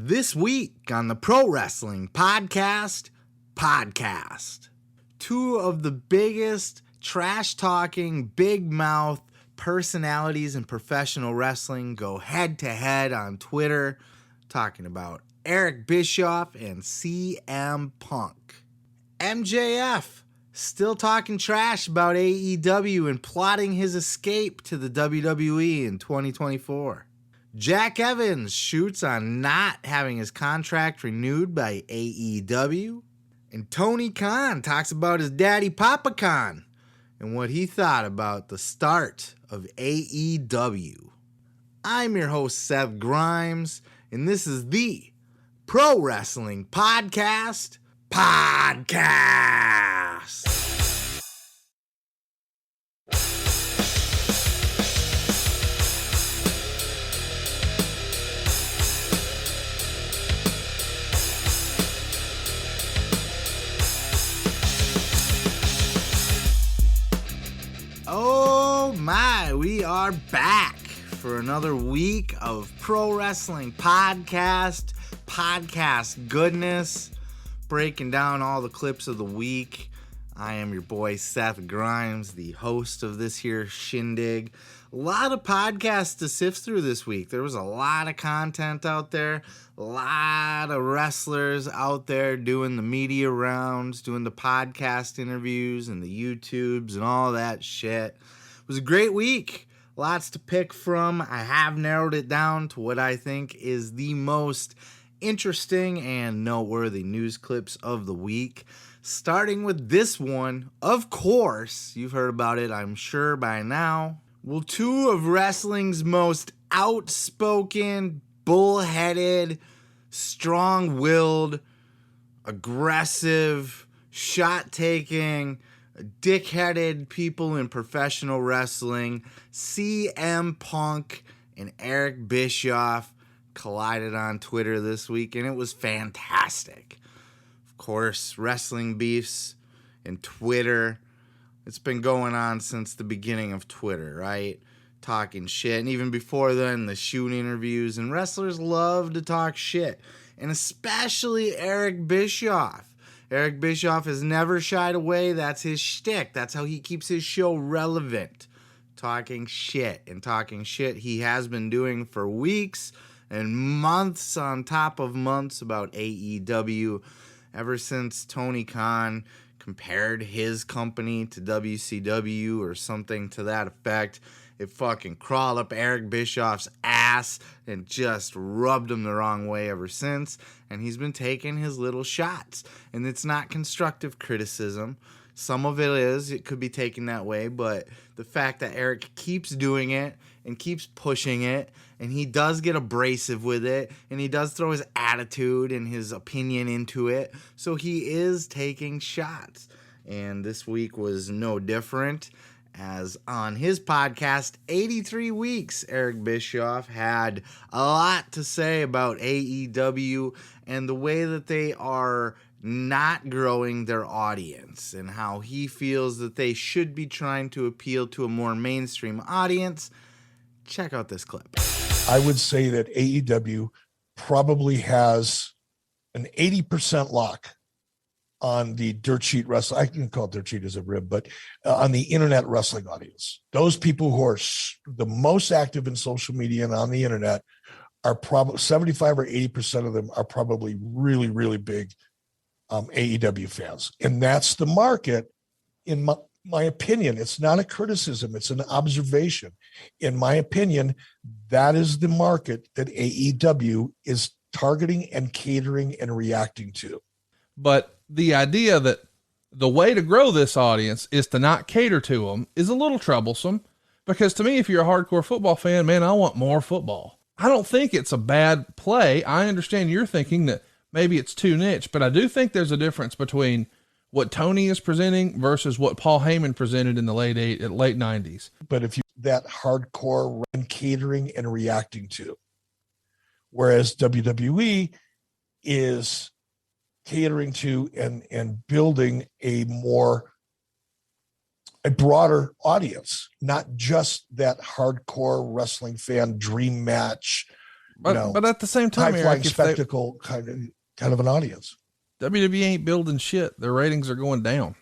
This week on the Pro Wrestling Podcast, two of the biggest trash-talking, big-mouth personalities in professional wrestling go head-to-head on Twitter, talking about Eric Bischoff and CM Punk. MJF still talking trash about AEW and plotting his escape to the WWE in 2024. Jack Evans shoots on not having his contract renewed by AEW. And Tony Khan talks about his daddy Pappa Khan and what he thought about the start of AEW. I'm your host, Seth Grimes, and this is the Pro Wrestling Podcast. Oh my, we are back for another week of Pro Wrestling Podcast goodness, breaking down all the clips of the week. I am your boy Seth Grimes, the host of this here shindig. A lot of podcasts to sift through this week. There was a lot of content out there, a lot of wrestlers out there doing the media rounds, doing the podcast interviews and the YouTubes and all that shit. It was a great week. Lots to pick from. I have narrowed it down to what I think is the most interesting and noteworthy news clips of the week. Starting with this one, of course, you've heard about it, I'm sure by now. Well, two of wrestling's most outspoken, bullheaded, strong-willed, aggressive, shot-taking, dick-headed people in professional wrestling, CM Punk and Eric Bischoff, collided on Twitter this week, and it was fantastic. Of course, wrestling beefs and Twitter, it's been going on since the beginning of Twitter, right? Talking shit, and even before then, the shoot interviews, and wrestlers love to talk shit, and especially Eric Bischoff. Eric Bischoff has never shied away. That's his shtick. That's how he keeps his show relevant. Talking shit, and talking shit he has been doing for weeks and months on top of months about AEW, ever since Tony Khan compared his company to WCW or something to that effect. It fucking crawled up Eric Bischoff's ass and just rubbed him the wrong way ever since. And he's been taking his little shots. And it's not constructive criticism. Some of it is. It could be taken that way. But the fact that Eric keeps doing it and keeps pushing it, and he does get abrasive with it, and he does throw his attitude and his opinion into it. So he is taking shots. And this week was no different, as on his podcast, 83 Weeks, Eric Bischoff had a lot to say about AEW and the way that they are not growing their audience, and how he feels that they should be trying to appeal to a more mainstream audience. Check out this clip. I would say that AEW probably has an 80% lock on the dirt sheet wrestling. I can call it dirt sheet as a rib, but on the internet wrestling audience. Those people who are the most active in social media and on the internet are probably 75 or 80% of them are probably really, really big AEW fans. And that's the market, in my opinion. It's not a criticism. It's an observation. In my opinion, that is the market that AEW is targeting and catering and reacting to. But the idea that the way to grow this audience is to not cater to them is a little troublesome, because to me, if you're a hardcore football fan, man, I want more football. I don't think it's a bad play. I understand you're thinking that maybe it's too niche, but I do think there's a difference between what Tony is presenting versus what Paul Heyman presented in the late 90s. But if you that hardcore and catering and reacting to, whereas WWE is catering to and building a broader audience, not just that hardcore wrestling fan dream match, But at the same time, high flying Eric, spectacle kind of an audience. WWE ain't building shit. Their ratings are going down.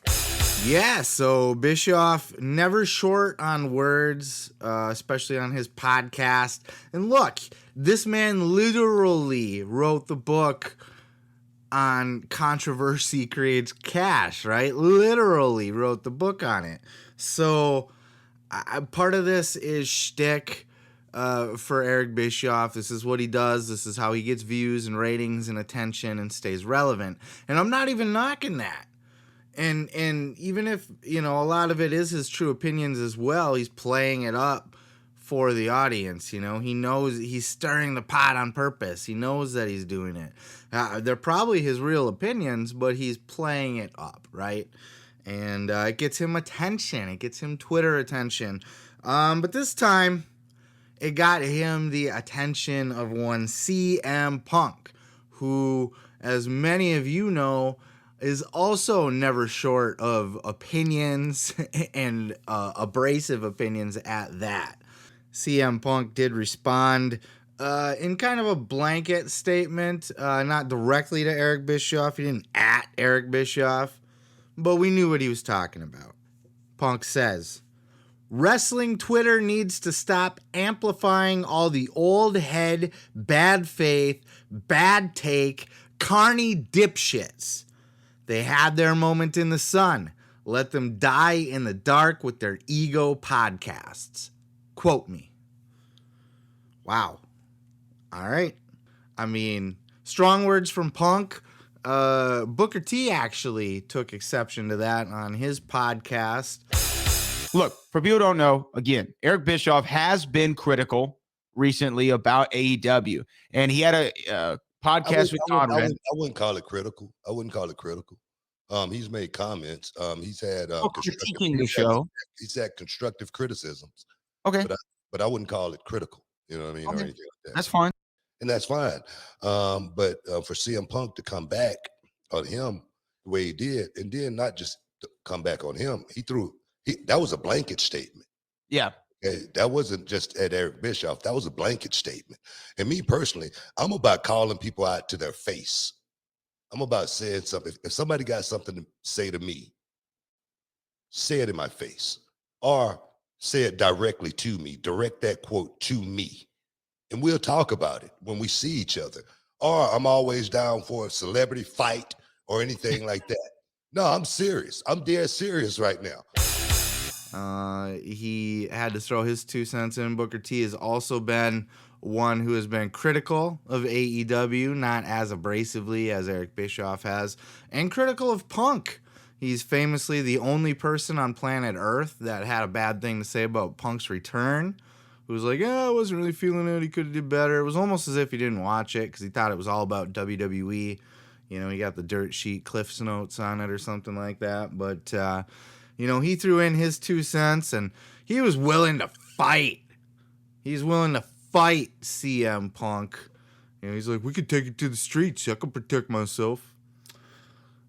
Yeah, so Bischoff never short on words, especially on his podcast. And look, this man literally wrote the book on Controversy Creates Cash, right? Literally wrote the book on it. So part of this is shtick for Eric Bischoff. This is what he does. This is how he gets views and ratings and attention and stays relevant. And I'm not even knocking that. And even if, a lot of it is his true opinions as well, he's playing it up for the audience. He knows he's stirring the pot on purpose. He knows that he's doing it. They're probably his real opinions, but he's playing it up, right? And it gets him attention. It gets him Twitter attention. But this time, it got him the attention of one CM Punk, who, as many of you know, is also never short of opinions and abrasive opinions at that. CM Punk did respond in kind of a blanket statement, not directly to Eric Bischoff. He didn't at Eric Bischoff, but we knew what he was talking about. Punk says, "Wrestling Twitter needs to stop amplifying all the old head, bad faith, bad take, carny dipshits. They had their moment in the sun. Let them die in the dark with their ego podcasts. Quote me." Wow. All right. I mean, strong words from Punk. Booker T actually took exception to that on his podcast. Look, for people who don't know, again, Eric Bischoff has been critical recently about AEW. And he had a podcast with Todd Red. I wouldn't call it critical. He's made comments. He's had critiquing the show. He's had constructive criticisms. Okay, but I wouldn't call it critical. You know what I mean? Okay. Or anything like that. That's fine. And that's fine. But for CM Punk to come back on him the way he did, and then not just come back on him, that was a blanket statement. Yeah. That wasn't just at Eric Bischoff. That was a blanket statement. And me personally, I'm about calling people out to their face. I'm about saying something. If somebody got something to say to me, say it in my face, or say it directly to me. Direct that quote to me, and we'll talk about it when we see each other. Or I'm always down for a celebrity fight or anything like that. No, I'm serious. I'm dead serious right now. He had to throw his 2 cents in. Booker T has also been one who has been critical of AEW, not as abrasively as Eric Bischoff has, and critical of Punk. He's famously the only person on planet Earth that had a bad thing to say about Punk's return. Who was like, I wasn't really feeling it. He could have did better. It was almost as if he didn't watch it because he thought it was all about WWE. He got the dirt sheet Cliff's notes on it or something like that. But, he threw in his 2 cents and he was willing to fight. He's willing to fight CM Punk. He's like, we could take it to the streets. I can protect myself.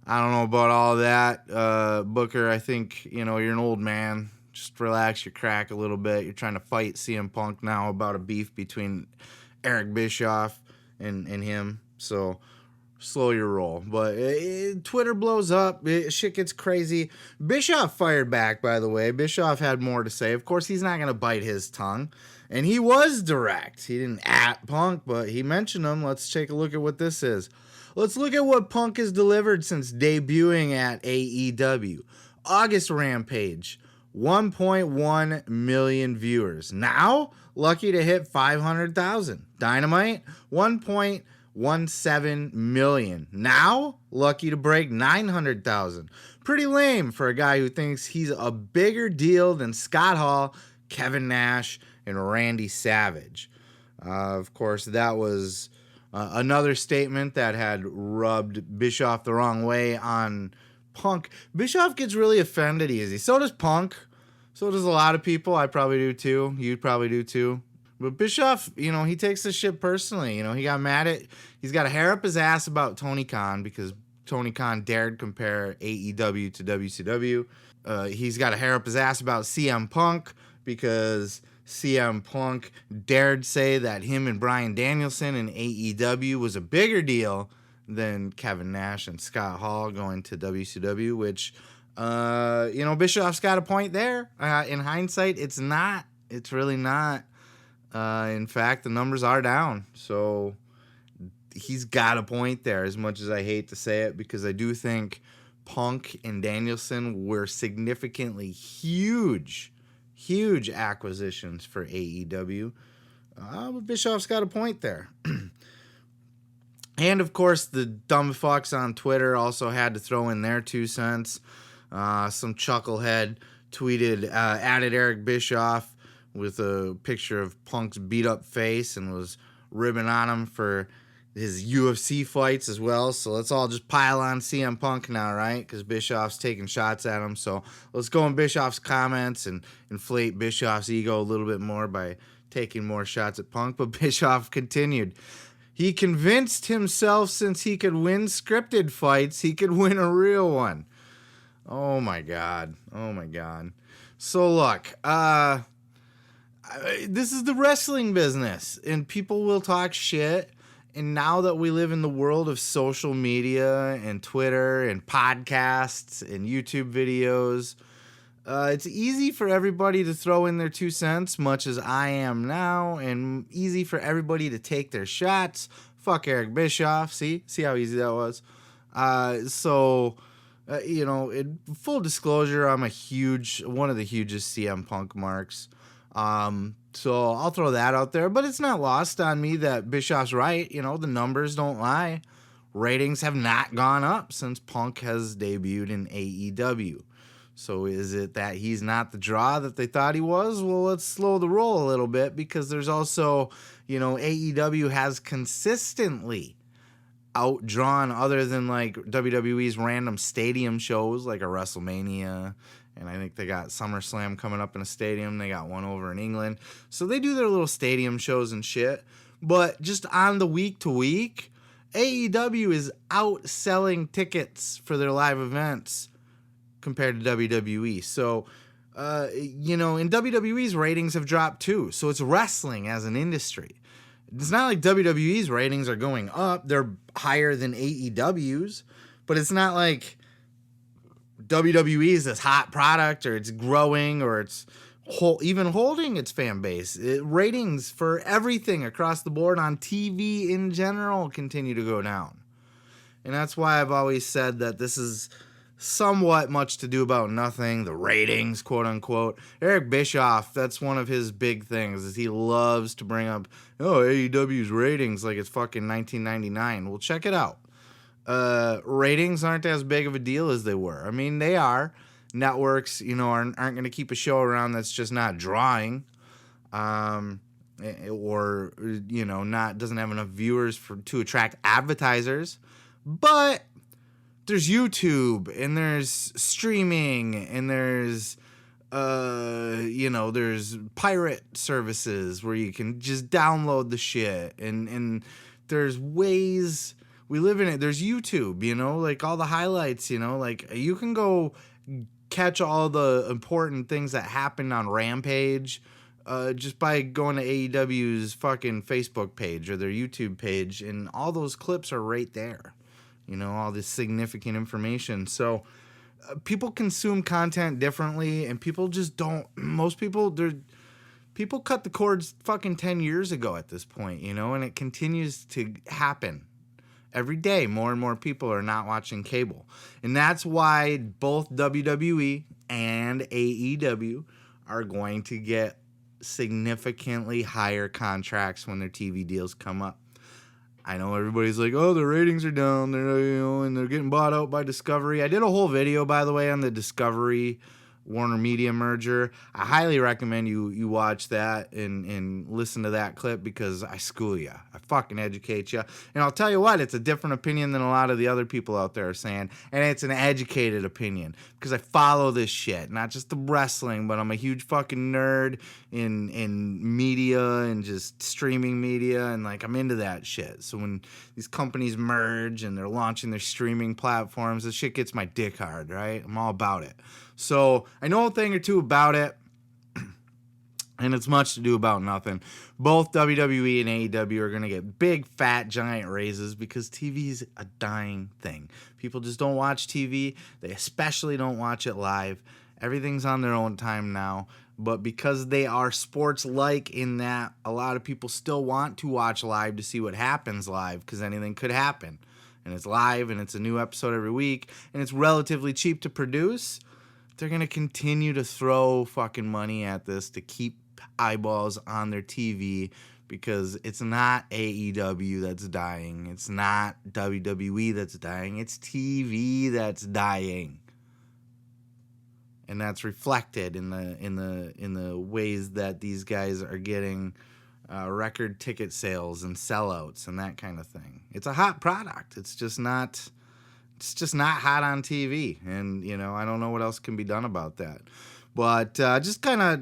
I don't know about all that, Booker. I think, you're an old man. Just relax your crack a little bit. You're trying to fight CM Punk now about a beef between Eric Bischoff and him. So slow your roll. But Twitter blows up. Shit gets crazy. Bischoff fired back, by the way. Bischoff had more to say. Of course, he's not going to bite his tongue. And he was direct. He didn't at Punk, but he mentioned him. Let's take a look at what this is. Let's look at what Punk has delivered since debuting at AEW. August Rampage, 1.1 million viewers. Now, lucky to hit 500,000. Dynamite, 1.17 million. Now, lucky to break 900,000. Pretty lame for a guy who thinks he's a bigger deal than Scott Hall, Kevin Nash, and Randy Savage. Of course, that was another statement that had rubbed Bischoff the wrong way on Punk. Bischoff gets really offended easy. So does Punk. So does a lot of people. I probably do too. You probably do too. But Bischoff, he takes this shit personally. He got mad at... He's got a hair up his ass about Tony Khan because Tony Khan dared compare AEW to WCW. He's got a hair up his ass about CM Punk because CM Punk dared say that him and Bryan Danielson in AEW was a bigger deal than Kevin Nash and Scott Hall going to WCW, which, Bischoff's got a point there. In hindsight, it's not. It's really not. In fact, the numbers are down. So he's got a point there, as much as I hate to say it, because I do think Punk and Danielson were significantly huge acquisitions for AEW. But Bischoff's got a point there. And, of course, the dumb fucks on Twitter also had to throw in their 2 cents. Some chucklehead tweeted, added Eric Bischoff with a picture of Punk's beat-up face and was ribbing on him for his UFC fights as well. So let's all just pile on CM Punk now, right? Because Bischoff's taking shots at him. So let's go in Bischoff's comments and inflate Bischoff's ego a little bit more by taking more shots at Punk. But Bischoff continued. He convinced himself since he could win scripted fights, he could win a real one. Oh my God. So look, this is the wrestling business, and people will talk shit. And now that we live in the world of social media and Twitter and podcasts and YouTube videos, it's easy for everybody to throw in their 2 cents, much as I am now, and easy for everybody to take their shots. Fuck Eric Bischoff. See how easy that was? In full disclosure, I'm one of the hugest CM Punk marks. So I'll throw that out there, but it's not lost on me that Bischoff's right. The numbers don't lie. Ratings have not gone up since Punk has debuted in AEW. So is it that he's not the draw that they thought he was? Well, let's slow the roll a little bit, because there's also, AEW has consistently outdrawn, other than like WWE's random stadium shows like a WrestleMania. And I think they got SummerSlam coming up in a stadium. They got one over in England. So they do their little stadium shows and shit. But just on the week to week, AEW is outselling tickets for their live events compared to WWE. So, in WWE's ratings have dropped too. So it's wrestling as an industry. It's not like WWE's ratings are going up. They're higher than AEW's. But it's not like WWE is this hot product, or it's growing, or it's even holding its fan base. Ratings for everything across the board on TV in general continue to go down. And that's why I've always said that this is somewhat much to do about nothing. The ratings, quote unquote. Eric Bischoff, that's one of his big things, is he loves to bring up, AEW's ratings like it's fucking 1999. Well, check it out. Ratings aren't as big of a deal as they were. I mean, they are. Networks, aren't going to keep a show around that's just not drawing, or doesn't have enough viewers to attract advertisers. But there's YouTube, and there's streaming, and there's there's pirate services where you can just download the shit, and there's ways. We live in it. There's YouTube, like all the highlights, like you can go catch all the important things that happened on Rampage just by going to AEW's fucking Facebook page or their YouTube page, and all those clips are right there, all this significant information. So people consume content differently, and people just don't. Most people, people cut the cords fucking 10 years ago at this point, and it continues to happen. Every day, more and more people are not watching cable. And that's why both WWE and AEW are going to get significantly higher contracts when their TV deals come up. I know everybody's like, the ratings are down, and they're getting bought out by Discovery. I did a whole video, by the way, on the Discovery Warner Media merger. I highly recommend you watch that and listen to that clip, because I school you. I fucking educate you. And I'll tell you what, it's a different opinion than a lot of the other people out there are saying. And it's an educated opinion, because I follow this shit. Not just the wrestling, but I'm a huge fucking nerd in media and just streaming media. And like, I'm into that shit. So when these companies merge and they're launching their streaming platforms, this shit gets my dick hard, right? I'm all about it. So I know a thing or two about it. And it's much to do about nothing. Both WWE and AEW are going to get big, fat, giant raises because TV's a dying thing. People just don't watch TV. They especially don't watch it live. Everything's on their own time now. But because they are sports-like in that a lot of people still want to watch live to see what happens live because anything could happen. And it's live and it's a new episode every week. And it's relatively cheap to produce. They're going to continue to throw fucking money at this to keep eyeballs on their TV because it's not AEW that's dying. It's not WWE that's dying. It's TV that's dying. And that's reflected in the ways that these guys are getting record ticket sales and sellouts and that kind of thing. It's a hot product. It's just not hot on TV. And, you know, I don't know what else can be done about that. But just kind of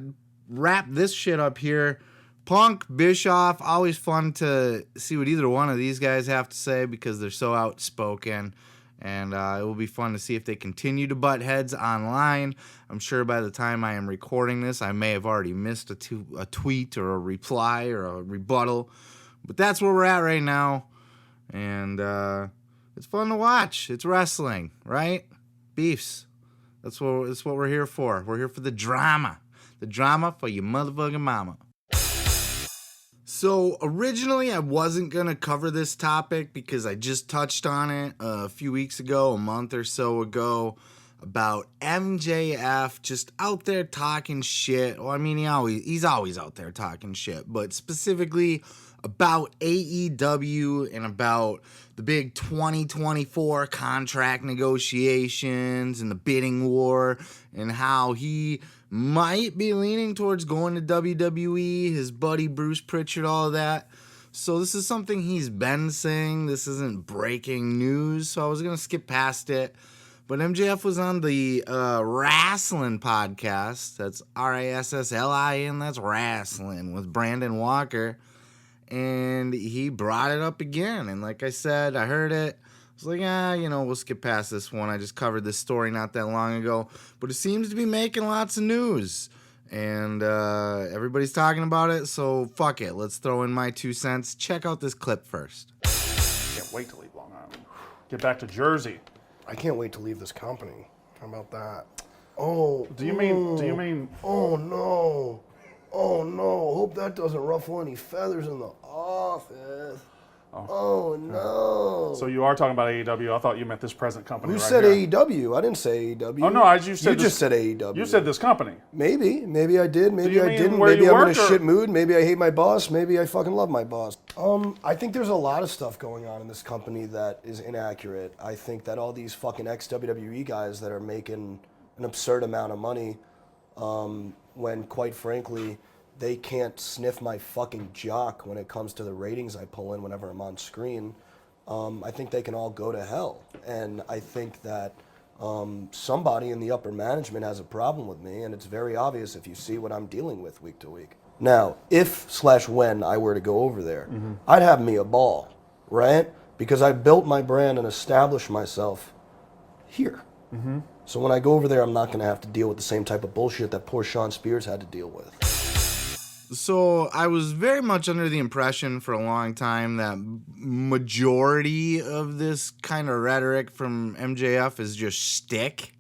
wrap this shit up here. Punk, Bischoff, always fun to see what either one of these guys have to say because they're so outspoken. And it will be fun to see if they continue to butt heads online. I'm sure by the time I am recording this, I may have already missed a tweet or a reply or a rebuttal. But that's where we're at right now. And it's fun to watch. It's wrestling, right? Beefs. That's what we're here for. We're here for the drama. The drama for your motherfucking mama. So originally I wasn't going to cover this topic because I just touched on it a few weeks ago, a month or so ago, about MJF just out there talking shit. Well, I mean, he's always out there talking shit, but specifically about AEW and about the big 2024 contract negotiations and the bidding war and how he might be leaning towards going to WWE, his buddy Bruce Pritchard, all of that. So this is something he's been saying. This isn't breaking news, so I was going to skip past it. But MJF was on the Wrestling podcast. That's RASSLIN. That's Wrestling with Brandon Walker. And he brought it up again. And like I said, I heard it. I was like, we'll skip past this one. I just covered this story not that long ago. But it seems to be making lots of news. And everybody's talking about it. So fuck it. Let's throw in my 2 cents. Check out this clip first. Can't wait to leave Long Island. Get back to Jersey. I can't wait to leave this company. How about that? Oh. Do you mean? Oh no. Oh no. Hope that doesn't ruffle any feathers in the office. Oh no. So you are talking about AEW. I thought you meant this present company. Who right said here. AEW? I didn't say AEW. Oh no, you just said AEW. You said this company. Maybe I did. Maybe I didn't. Where Maybe you I'm in a work, shit mood. Maybe I hate my boss. Maybe I fucking love my boss. I think there's a lot of stuff going on in this company that is inaccurate. I think that all these fucking ex-WWE guys that are making an absurd amount of money, when quite frankly, they can't sniff my fucking jock when it comes to the ratings I pull in whenever I'm on screen. I think they can all go to hell. And I think that somebody in the upper management has a problem with me, and it's very obvious if you see what I'm dealing with week to week. Now, if/when I were to go over there, I'd have me a ball, right? Because I built my brand and established myself here. So when I go over there, I'm not going to have to deal with the same type of bullshit that poor Sean Spears had to deal with. So I was very much under the impression for a long time that majority of this kind of rhetoric from MJF is just shtick.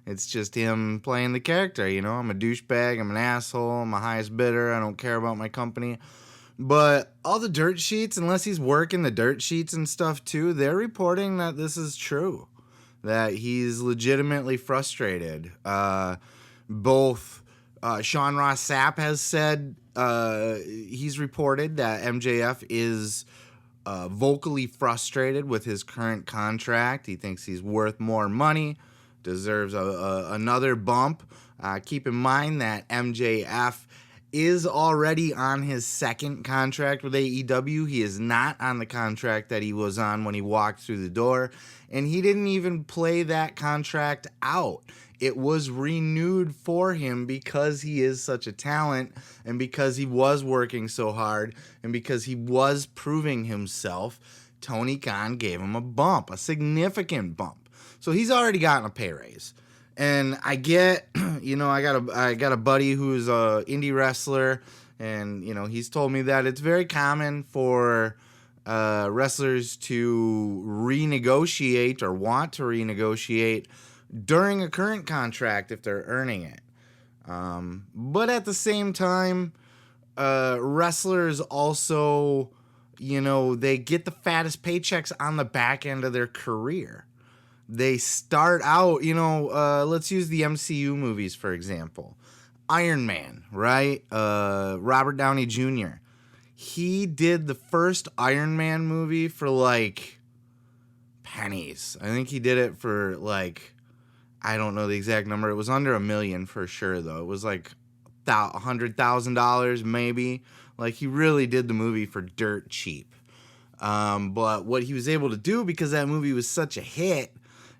It's just him playing the character, I'm a douchebag, I'm an asshole, I'm a highest bidder, I don't care about my company. But all the dirt sheets, unless he's working the dirt sheets and stuff too, they're reporting that this is true. That he's legitimately frustrated. Both Sean Ross Sapp has said he's reported that MJF is vocally frustrated with his current contract. He thinks he's worth more money, deserves another bump. Keep in mind that MJF is already on his second contract with AEW. He is not on the contract that he was on when he walked through the door, and he didn't even play that contract out. It was renewed for him because he is such a talent and because he was working so hard and because he was proving himself. Tony Khan gave him a bump, a significant bump. So he's already gotten a pay raise. And I get, I got a buddy who's a indie wrestler, and he's told me that it's very common for wrestlers to renegotiate or want to renegotiate during a current contract if they're earning it. But at the same time, wrestlers also, they get the fattest paychecks on the back end of their career. They start out, let's use the MCU movies, for example. Iron Man, right? Robert Downey Jr. He did the first Iron Man movie for like pennies. I think he did it for like, I don't know the exact number. It was under $1 million for sure, though. It was like $100,000 maybe. Like, he really did the movie for dirt cheap. But what he was able to do, because that movie was such a hit,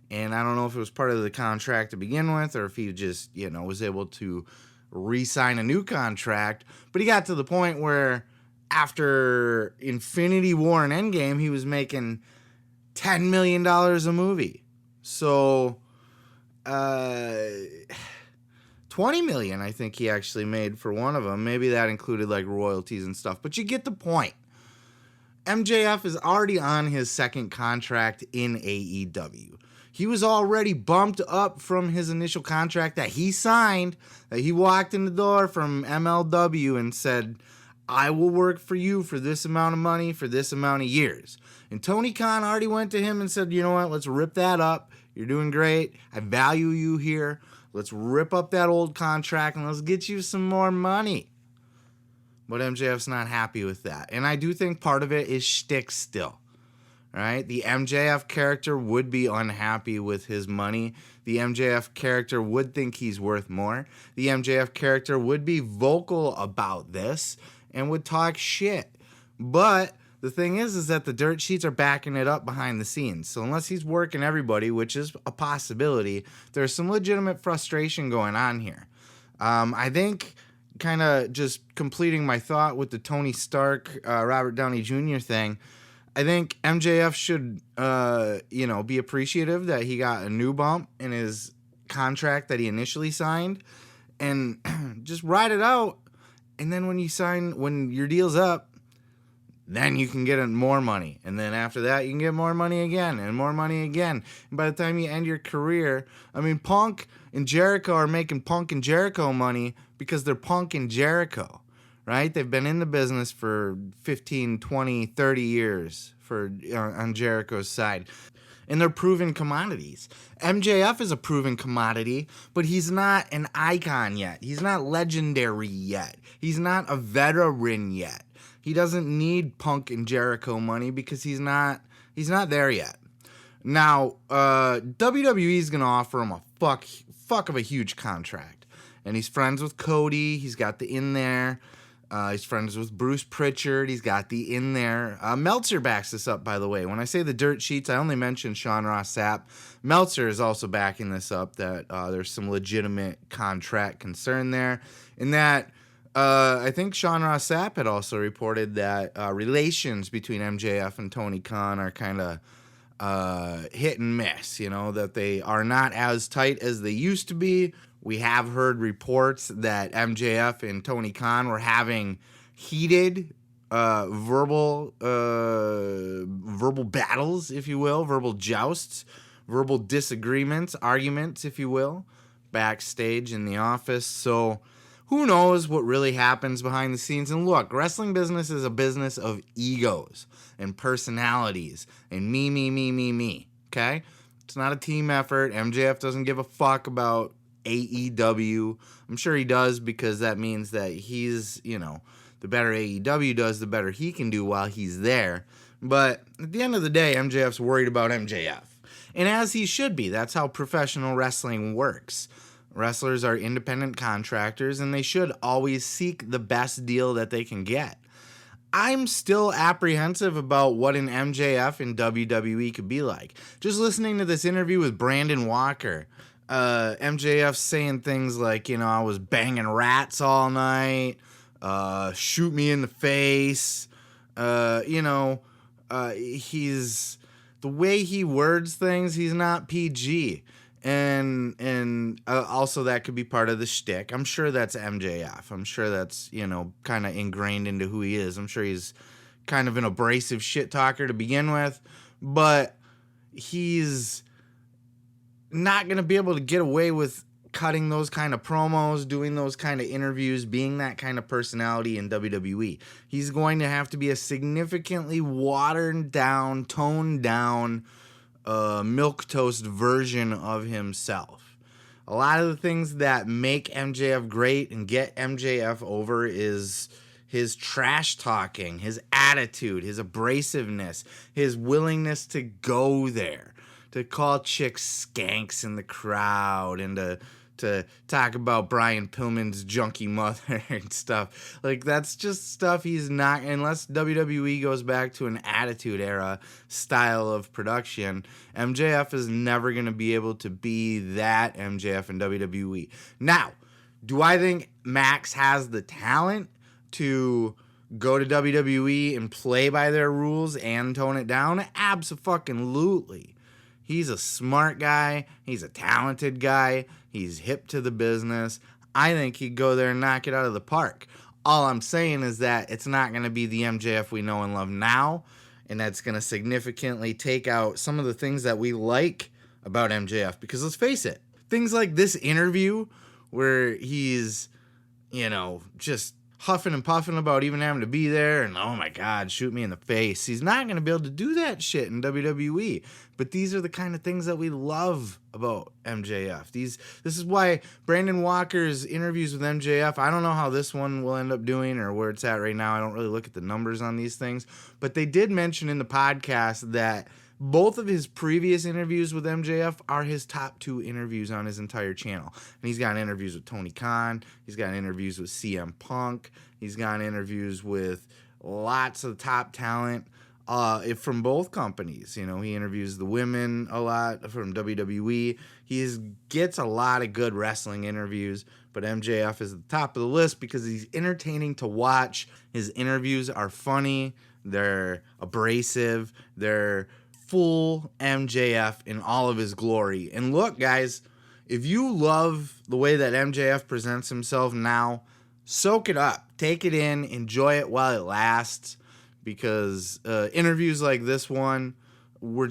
and I don't know if it was part of the contract to begin with, or if he just, was able to re-sign a new contract. But he got to the point where after Infinity War and Endgame, he was making $10 million a movie. So, $20 million, I think he actually made for one of them. Maybe that included like royalties and stuff, but you get the point. MJF is already on his second contract in AEW. He was already bumped up from his initial contract that he signed, that he walked in the door from MLW and said, I will work for you for this amount of money for this amount of years. And Tony Khan already went to him and said, you know what, let's rip that up. You're doing great. I value you here. Let's rip up that old contract and let's get you some more money. But MJF's not happy with that. And I do think part of it is shtick still. Right? The MJF character would be unhappy with his money. The MJF character would think he's worth more. The MJF character would be vocal about this and would talk shit. But the thing is that the dirt sheets are backing it up behind the scenes. So unless he's working everybody, which is a possibility, there's some legitimate frustration going on here. I think, kind of just completing my thought with the Tony Stark, Robert Downey Jr. thing, I think MJF should, be appreciative that he got a new bump in his contract that he initially signed, and just ride it out. And then when your deal's up, then you can get more money. And then after that, you can get more money again and more money again. And by the time you end your career, I mean, Punk and Jericho are making Punk and Jericho money because they're Punk and Jericho. Right? They've been in the business for 15, 20, 30 years on Jericho's side. And they're proven commodities. MJF is a proven commodity, but he's not an icon yet. He's not legendary yet. He's not a veteran yet. He doesn't need Punk and Jericho money because he's not there yet. Now, WWE is going to offer him a fuck of a huge contract. And he's friends with Cody. He's got the in there. He's friends with Bruce Pritchard. He's got the in there. Meltzer backs this up, by the way. When I say the dirt sheets, I only mentioned Sean Ross Sapp. Meltzer is also backing this up, that there's some legitimate contract concern there. In that, I think Sean Ross Sapp had also reported that relations between MJF and Tony Khan are kind of hit and miss, that they are not as tight as they used to be. We have heard reports that MJF and Tony Khan were having heated verbal battles, if you will, verbal jousts, verbal disagreements, arguments, if you will, backstage in the office. So who knows what really happens behind the scenes? And look, wrestling business is a business of egos and personalities and me, okay? It's not a team effort. MJF doesn't give a fuck about AEW. I'm sure he does, because that means that he's, the better AEW does, the better he can do while he's there. But at the end of the day, MJF's worried about MJF. And as he should be. That's how professional wrestling works. Wrestlers are independent contractors, and they should always seek the best deal that they can get. I'm still apprehensive about what an MJF in WWE could be like. Just listening to this interview with Brandon Walker, MJF saying things like, I was banging rats all night, shoot me in the face, he's, the way he words things, he's not PG. And also that could be part of the shtick. I'm sure that's MJF. I'm sure that's, you know, kind of ingrained into who he is. I'm sure he's kind of an abrasive shit talker to begin with, but he's not going to be able to get away with cutting those kind of promos, doing those kind of interviews, being that kind of personality in WWE. He's going to have to be a significantly watered down, toned down, milquetoast version of himself. A lot of the things that make MJF great and get MJF over is his trash talking, his attitude, his abrasiveness, his willingness to go there, to call chicks skanks in the crowd, and to talk about Brian Pillman's junkie mother and stuff. Like, that's just stuff he's not, unless WWE goes back to an Attitude Era style of production, MJF is never going to be able to be that MJF in WWE. Now, do I think Max has the talent to go to WWE and play by their rules and tone it down? Abso-fucking-lutely. He's a smart guy. He's a talented guy. He's hip to the business. I think he'd go there and knock it out of the park. All I'm saying is that it's not going to be the MJF we know and love now, and that's going to significantly take out some of the things that we like about MJF. Because let's face it, things like this interview where he's, you know, just huffing and puffing about even having to be there, and oh my God, shoot me in the face. He's not going to be able to do that shit in WWE. But these are the kind of things that we love about MJF. This is why Brandon Walker's interviews with MJF, I don't know how this one will end up doing or where it's at right now. I don't really look at the numbers on these things. But they did mention in the podcast that both of his previous interviews with MJF are his top 2 interviews on his entire channel. And he's got interviews with Tony Khan. He's got interviews with CM Punk. He's got interviews with lots of top talent from both companies. You know, he interviews the women a lot from WWE. He gets a lot of good wrestling interviews, but MJF is at the top of the list because he's entertaining to watch. His interviews are funny. They're abrasive. They're full MJF in all of his glory. And look, guys, if you love the way that MJF presents himself now, soak it up, take it in, enjoy it while it lasts, because interviews like this one, we're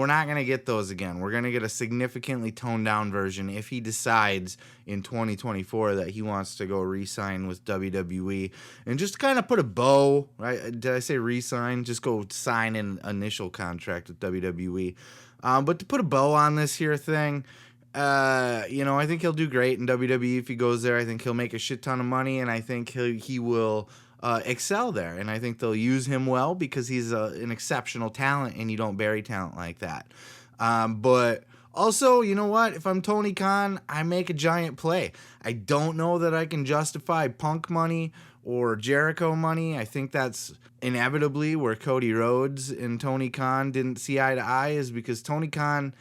not going to get those again. We're going to get a significantly toned down version if he decides in 2024 that he wants to go re-sign with WWE and just kind of put a bow, right? Did I say re-sign? Just go sign an initial contract with WWE. But to put a bow on this here thing, you know, I think he'll do great in WWE if he goes there. I think he'll make a shit ton of money, and I think he will excel there. And I think they'll use him well because he's an exceptional talent, and you don't bury talent like that. But also, you know what? If I'm Tony Khan, I make a giant play. I don't know that I can justify Punk money or Jericho money. I think that's inevitably where Cody Rhodes and Tony Khan didn't see eye to eye, is because Tony Khan,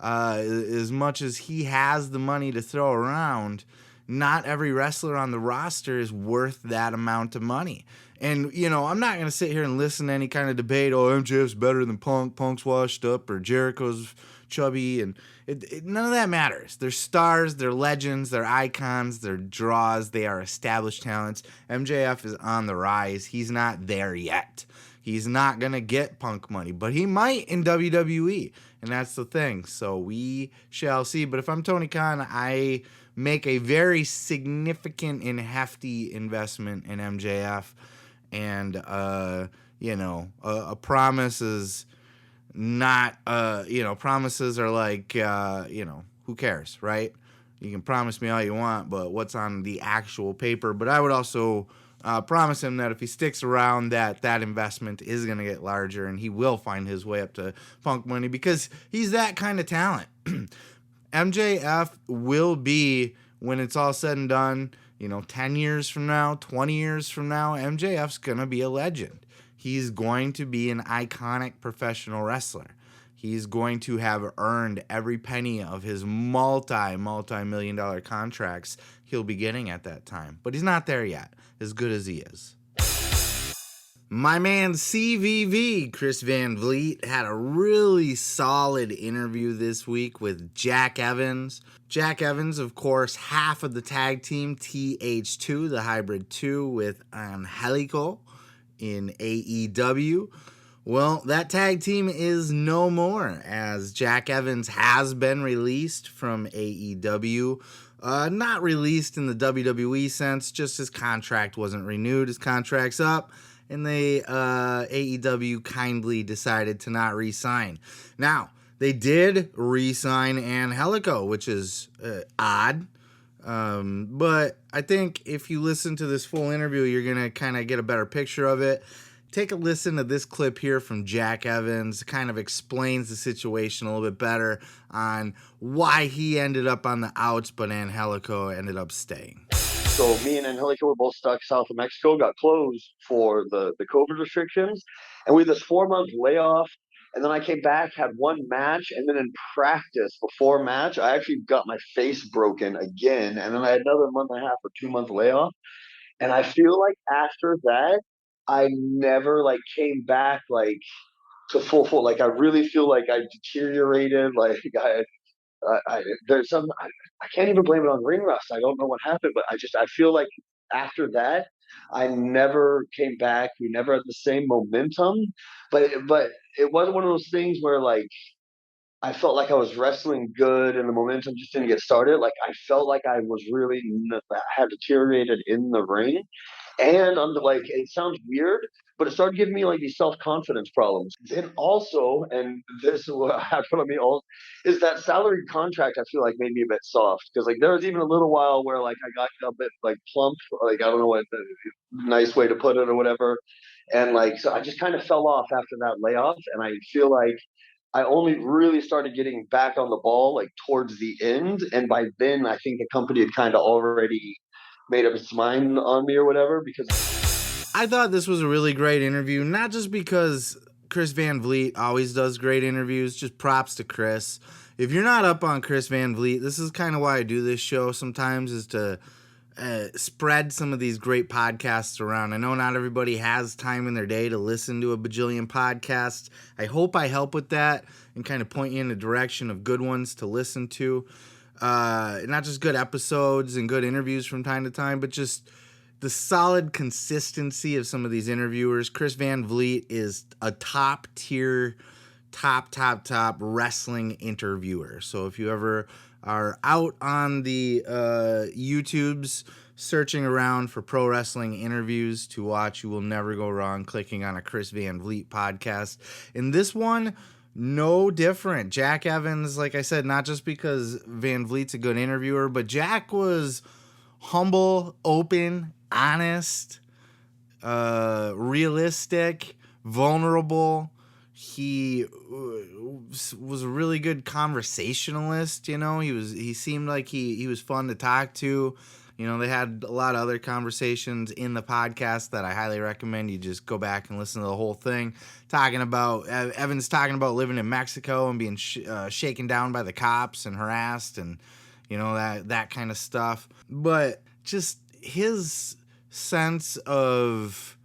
as much as he has the money to throw around, not every wrestler on the roster is worth that amount of money. And, you know, I'm not going to sit here and listen to any kind of debate, oh, MJF's better than Punk, Punk's washed up, or Jericho's chubby, and none of that matters. They're stars, they're legends, they're icons, they're draws, they are established talents. MJF is on the rise. He's not there yet. He's not going to get Punk money, but he might in WWE, and that's the thing. So we shall see. But if I'm Tony Khan, I make a very significant and hefty investment in MJF, and you know, a promise is not, you know, promises are like, you know, who cares, right? You can promise me all you want, but what's on the actual paper? But I would also promise him that if he sticks around, that investment is going to get larger, and he will find his way up to Punk money because he's that kind of talent. MJF will be, when it's all said and done, you know, 10 years from now, 20 years from now, MJF's going to be a legend. He's going to be an iconic professional wrestler. He's going to have earned every penny of his multi-million-dollar contracts he'll be getting at that time. But he's not there yet, as good as he is. My man CVV, Chris Van Vliet, had a really solid interview this week with Jack Evans. Jack Evans, of course, half of the tag team TH2, the Hybrid 2 with Angelico in AEW. Well, that tag team is no more, as Jack Evans has been released from AEW. Not released in the WWE sense, just his contract wasn't renewed. His contract's up, and they AEW kindly decided to not re-sign. Now, they did re-sign Angelico, which is odd. But I think if you listen to this full interview, you're going to kind of get a better picture of it. Take a listen to this clip here from Jack Evans. It kind of explains the situation a little bit better on why he ended up on the outs, but Angelico ended up staying. So me and Angelico were both stuck south of Mexico, got closed for the COVID restrictions, and we had this 4-month layoff. And then I came back, had one match, and then in practice before match, I actually got my face broken again. And then I had another 1.5 or 2 month layoff. And I feel like after that, I never like came back like to full. Like I really feel like I deteriorated. Like there's some I can't even blame it on ring rust. I don't know what happened, but I feel like after that I never came back. We never had the same momentum. But it wasn't one of those things where like I felt like I was wrestling good and the momentum just didn't get started. Like I felt like I was really had deteriorated in the ring. And I'm like, it sounds weird, but it started giving me like these self-confidence problems. And also, and this is what happened to me all, is that salary contract I feel like made me a bit soft. Because like there was even a little while where like I got a bit like plump, like I don't know what the nice way to put it or whatever. And like so I just kind of fell off after that layoff. And I feel like I only really started getting back on the ball like towards the end. And by then I think the company had kind of already made up its mind on me or whatever. Because I thought this was a really great interview, not just because Chris Van Vliet always does great interviews, just props to Chris. If you're not up on Chris Van Vliet, this is kind of why I do this show sometimes, is to spread some of these great podcasts around. I know not everybody has time in their day to listen to a bajillion podcasts. I hope I help with that and kind of point you in the direction of good ones to listen to. Not just good episodes and good interviews from time to time, but just the solid consistency of some of these interviewers. Chris Van Vliet is a top tier, top wrestling interviewer. So if you ever are out on the YouTubes searching around for pro wrestling interviews to watch, you will never go wrong clicking on a Chris Van Vliet podcast. In this one, no different. Jack Evans, like I said, not just because Van Vliet's a good interviewer, but Jack was humble, open, honest, realistic, vulnerable. He was a really good conversationalist, you know. He seemed like he was fun to talk to. You know, they had a lot of other conversations in the podcast that I highly recommend you just go back and listen to the whole thing. Evans talking about living in Mexico and being shaken down by the cops and harassed and, you know, that kind of stuff. But just his sense of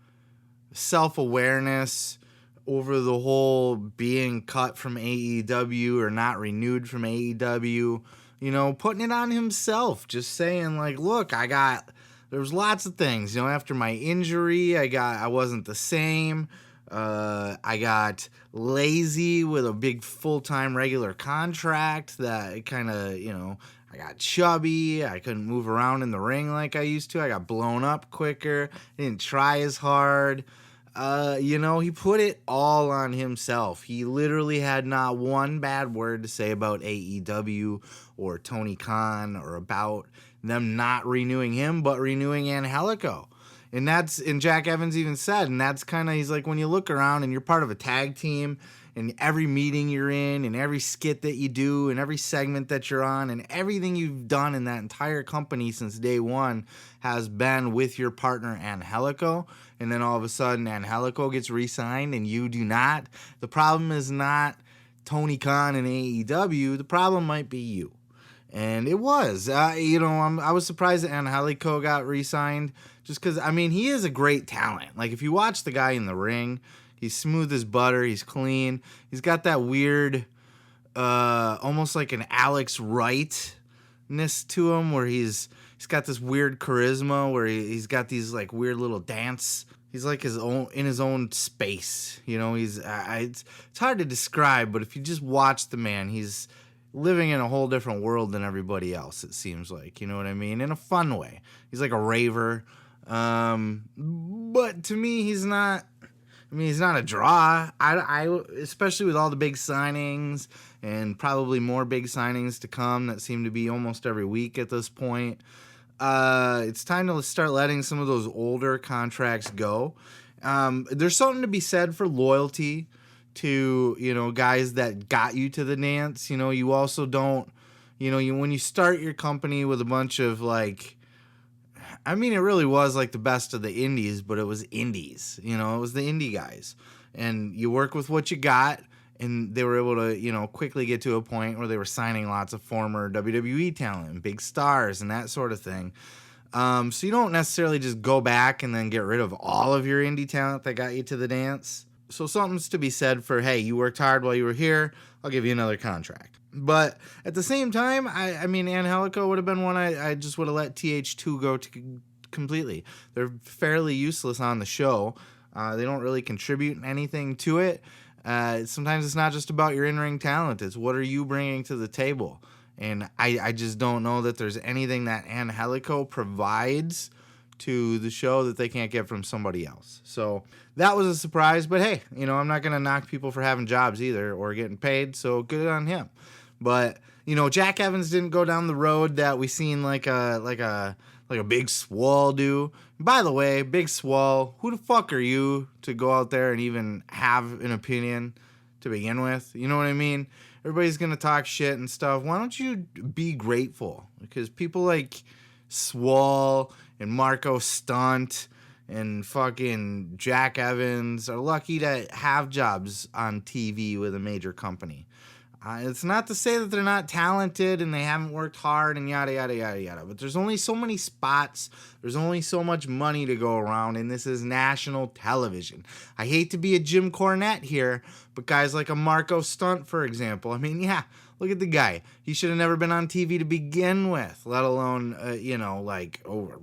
self-awareness over the whole being cut from AEW or not renewed from AEW, you know, putting it on himself, just saying like, look, there was lots of things, you know, after my injury, I wasn't the same. I got lazy with a big full-time regular contract that kind of, you know, I got chubby. I couldn't move around in the ring like I used to. I got blown up quicker. I didn't try as hard. You know, he put it all on himself. He literally had not one bad word to say about AEW or Tony Khan or about them not renewing him, but renewing Angelico. And Jack Evans even said, and that's kind of, he's like, when you look around and you're part of a tag team and every meeting you're in and every skit that you do and every segment that you're on and everything you've done in that entire company since day one has been with your partner Angelico, and then all of a sudden Angelico gets re-signed and you do not. The problem is not Tony Khan and AEW. The problem might be you. And it was, I was surprised that Angelico got re-signed just because, I mean, he is a great talent. Like, if you watch the guy in the ring, he's smooth as butter. He's clean. He's got that weird, almost like an Alex Wright-ness to him, where he's got this weird charisma, where he's got these like weird little dance. He's like in his own space. It's hard to describe, but if you just watch the man, he's living in a whole different world than everybody else, it seems like. You know what I mean? In a fun way. He's like a raver. But to me, he's not a draw. I especially with all the big signings and probably more big signings to come that seem to be almost every week at this point. It's time to start letting some of those older contracts go. There's something to be said for loyalty to, guys that got you to the dance. You also don't, when you start your company with a bunch of like, I mean, it really was like the best of the indies, but it was indies, it was the indie guys, and you work with what you got, and they were able to, quickly get to a point where they were signing lots of former WWE talent and big stars and that sort of thing. So you don't necessarily just go back and then get rid of all of your indie talent that got you to the dance. So something's to be said for, hey, you worked hard while you were here, I'll give you another contract. But at the same time, I mean, Angelico would have been one I just would have let TH2 go completely. They're fairly useless on the show. They don't really contribute anything to it. Sometimes it's not just about your in-ring talent. It's what are you bringing to the table? And I just don't know that there's anything that Angelico provides to the show that they can't get from somebody else. So that was a surprise. But hey, I'm not going to knock people for having jobs either or getting paid. So good on him. But, Jack Evans didn't go down the road that we seen like a Big Swole do. By the way, Big Swole, who the fuck are you to go out there and even have an opinion to begin with? You know what I mean? Everybody's going to talk shit and stuff. Why don't you be grateful? Because people like Swole and Marco Stunt and fucking Jack Evans are lucky to have jobs on TV with a major company. It's not to say that they're not talented and they haven't worked hard and yada, yada, yada, yada. But there's only so many spots. There's only so much money to go around. And this is national television. I hate to be a Jim Cornette here, but guys like a Marco Stunt, for example. I mean, yeah, look at the guy. He should have never been on TV to begin with, let alone,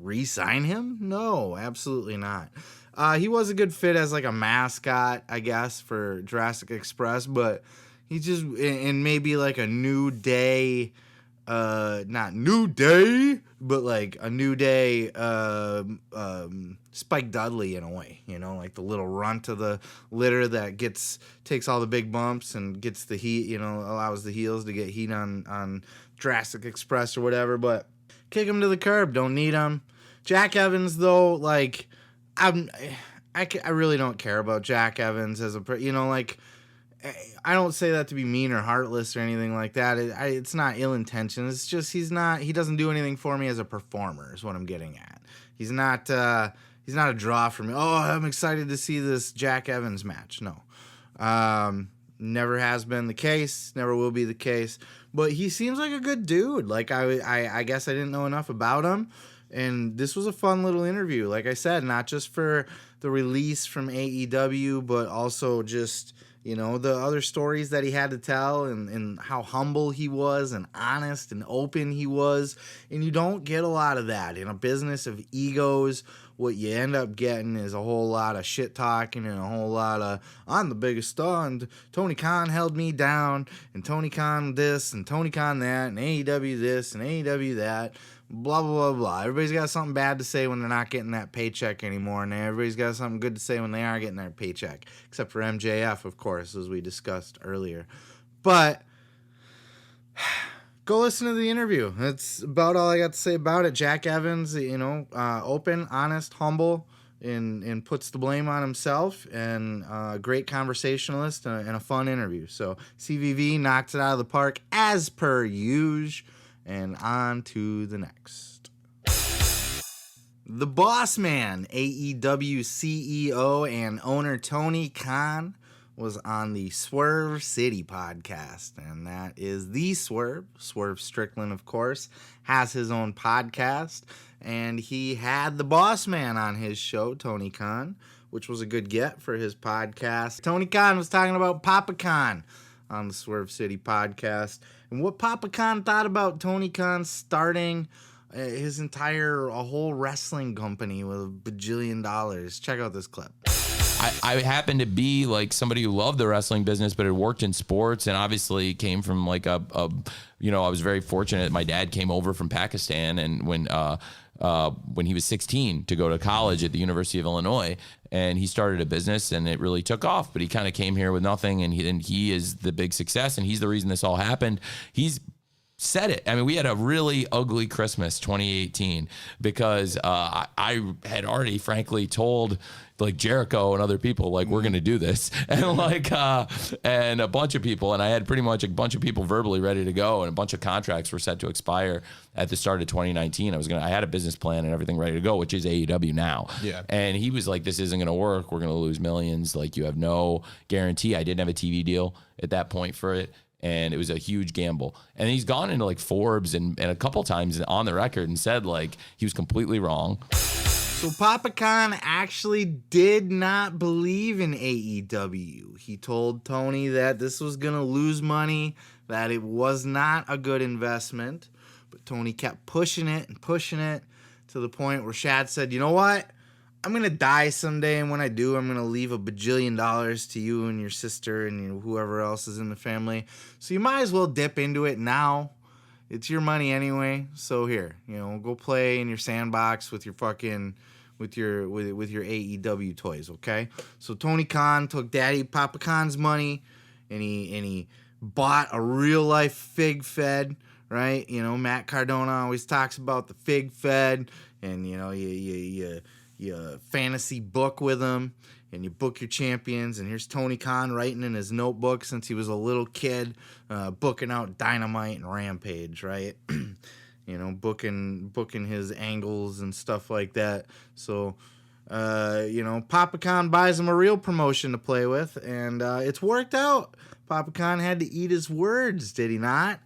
re-sign him? No, absolutely not. He was a good fit as like a mascot, I guess, for Jurassic Express, but he's just in maybe like a New Day, not New Day, but like a New Day Spike Dudley in a way, like the little runt of the litter that takes all the big bumps and gets the heat, allows the heels to get heat on Jurassic Express or whatever, but kick him to the curb, don't need him. Jack Evans, though, like, I really don't care about Jack Evans as I don't say that to be mean or heartless or anything like that. It's not ill-intentioned. It's just he doesn't do anything for me as a performer is what I'm getting at. He's not a draw for me. Oh, I'm excited to see this Jack Evans match. No. Never has been the case. Never will be the case. But he seems like a good dude. Like, I guess I didn't know enough about him. And this was a fun little interview. Like I said, not just for the release from AEW, but also just the other stories that he had to tell and how humble he was and honest and open he was. And you don't get a lot of that in a business of egos. What you end up getting is a whole lot of shit talking and a whole lot of, I'm the biggest star and Tony Khan held me down and Tony Khan this and Tony Khan that and AEW this and AEW that. Blah, blah, blah, blah. Everybody's got something bad to say when they're not getting that paycheck anymore, and everybody's got something good to say when they are getting their paycheck, except for MJF, of course, as we discussed earlier. But go listen to the interview. That's about all I got to say about it. Jack Evans, open, honest, humble, and puts the blame on himself, and a great conversationalist and a fun interview. So CVV knocks it out of the park as per usual. And on to the next. The Boss Man, AEW CEO and owner Tony Khan, was on the Swerve City podcast, and that is the Swerve. Swerve Strickland, of course, has his own podcast, and he had the boss man on his show, Tony Khan, which was a good get for his podcast. Tony Khan was talking about Pappa Khan on the Swerve City podcast, and what Pappa Khan thought about Tony Khan starting his a whole wrestling company with $1 bajillion. Check out this clip. I happen to be like somebody who loved the wrestling business, but had worked in sports, and obviously came from like I was very fortunate. My dad came over from Pakistan, and when he was 16 to go to college at the University of Illinois, and he started a business, and it really took off. But he kind of came here with nothing, and he is the big success, and he's the reason this all happened. He's said it. I mean, we had a really ugly Christmas 2018 because I had already, frankly, told like Jericho and other people, like, we're going to do this. And like, and a bunch of people, and I had pretty much a bunch of people verbally ready to go, and a bunch of contracts were set to expire at the start of 2019. I had a business plan and everything ready to go, which is AEW now. Yeah. And he was like, this isn't going to work. We're going to lose millions. Like, you have no guarantee. I didn't have a TV deal at that point for it. And it was a huge gamble. And he's gone into like Forbes and a couple times on the record and said like he was completely wrong. So Pappa Khan actually did not believe in AEW. He told Tony that this was going to lose money, that it was not a good investment. But Tony kept pushing it to the point where Shad said, you know what? I'm going to die someday, and when I do, I'm going to leave $1 bajillion to you and your sister and whoever else is in the family. So you might as well dip into it now. It's your money anyway. So here, go play in your sandbox with your fucking with your AEW toys, okay? So Tony Khan took Daddy Pappa Khan's money, and he bought a real life Fig Fed, right? Matt Cardona always talks about the Fig Fed, and you fantasy book with him, and you book your champions. And here's Tony Khan writing in his notebook since he was a little kid, booking out Dynamite and Rampage, right? Booking his angles and stuff like that. So, Pappa Khan buys him a real promotion to play with, and it's worked out. Pappa Khan had to eat his words, did he not?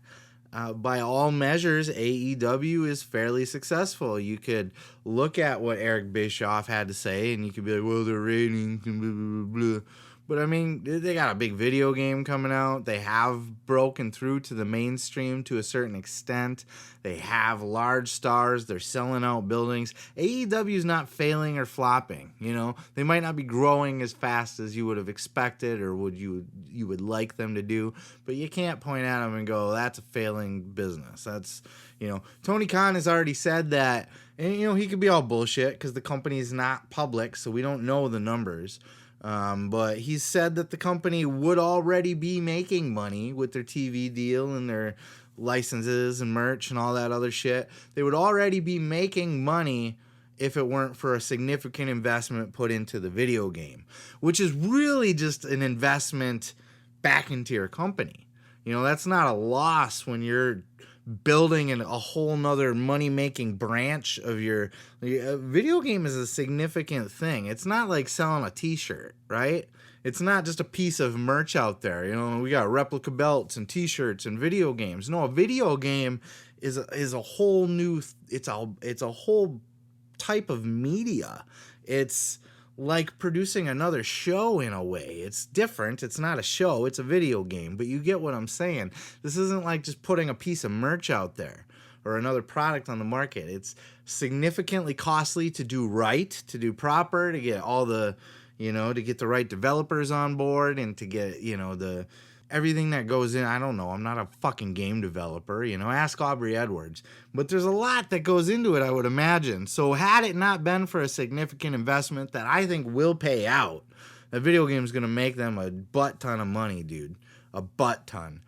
By all measures, AEW is fairly successful. You could look at what Eric Bischoff had to say, and you could be like, well, their ratings, blah, blah, blah. But, I mean, they got a big video game coming out. They have broken through to the mainstream to a certain extent. They have large stars. They're selling out buildings. AEW is not failing or flopping, They might not be growing as fast as you would have expected or you would like them to do, but you can't point at them and go, that's a failing business. That's, Tony Khan has already said that, and, he could be all bullshit because the company is not public, so we don't know the numbers. But he said that the company would already be making money with their TV deal and their licenses and merch and all that other shit. They would already be making money if it weren't for a significant investment put into the video game, which is really just an investment back into your company. That's not a loss when you're building a whole nother money-making branch of your video game is a significant thing. It's not like selling a t-shirt, right? It's not just a piece of merch out there. We got replica belts and t-shirts and video games. No, a video game is a whole new it's a whole type of media. It's like producing another show in a way. It's different. It's not a show. It's a video game. But you get what I'm saying. This isn't like just putting a piece of merch out there or another product on the market. It's significantly costly to do right, to do proper, to get all the, to get the right developers on board and to get, the everything that goes in. I don't know. I'm not a fucking game developer, ask Aubrey Edwards. But there's a lot that goes into it, I would imagine. So had it not been for a significant investment that I think will pay out, that video game is going to make them a butt ton of money, dude. A butt ton.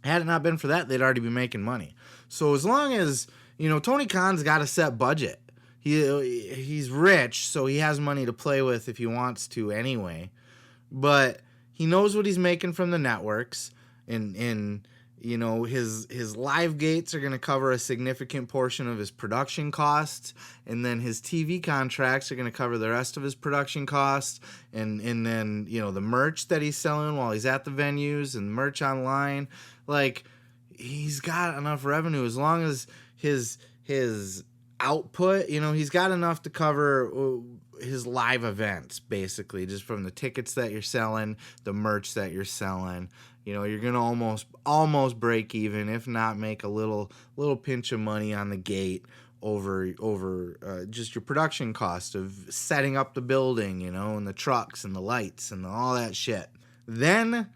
Had it not been for that, they'd already be making money. So as long as, Tony Khan's got a set budget. He's rich, so he has money to play with if he wants to anyway. But he knows what he's making from the networks, and You know, his live gates are going to cover a significant portion of his production costs, and then his TV contracts are going to cover the rest of his production costs, and then, you know, the merch that he's selling while he's at the venues and merch online. Like, he's got enough revenue as long as his output, you know, he's got enough to cover his live events, basically, just from the tickets that you're selling, the merch that you're selling. You know, you're gonna almost break even, if not make a little pinch of money on the gate over just your production cost of setting up the building, you know, and the trucks and the lights and all that shit. Then,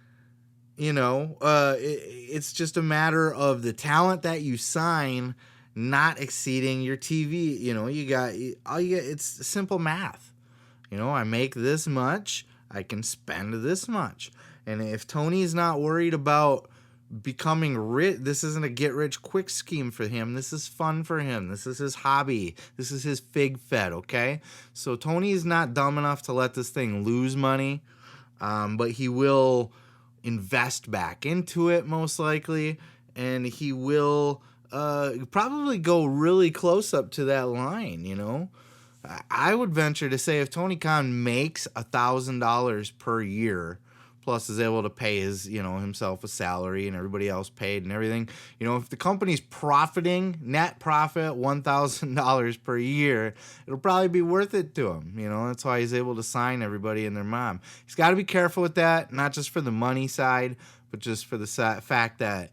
you know, it's just a matter of the talent that you sign not exceeding your TV. You know, it's simple math. You know, I make this much, I can spend this much. And if Tony's not worried about becoming rich, this isn't a get-rich-quick scheme for him. This is fun for him. This is his hobby. This is his fig fed, okay? So Tony is not dumb enough to let this thing lose money, but he will invest back into it most likely, and he will probably go really close up to that line, you know? I would venture to say if Tony Khan makes $1,000 per year, plus is able to pay his, you know, himself a salary and everybody else paid and everything. You know, if the company's profiting, net profit, $1,000 per year, it'll probably be worth it to him. You know, that's why he's able to sign everybody and their mom. He's got to be careful with that, not just for the money side, but just for the fact that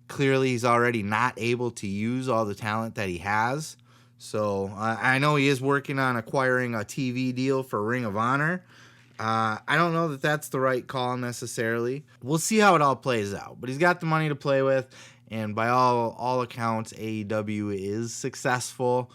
clearly he's already not able to use all the talent that he has. So I know he is working on acquiring a TV deal for Ring of Honor. I don't know that that's the right call necessarily. We'll see how it all plays out. But he's got the money to play with, and by all accounts, AEW is successful,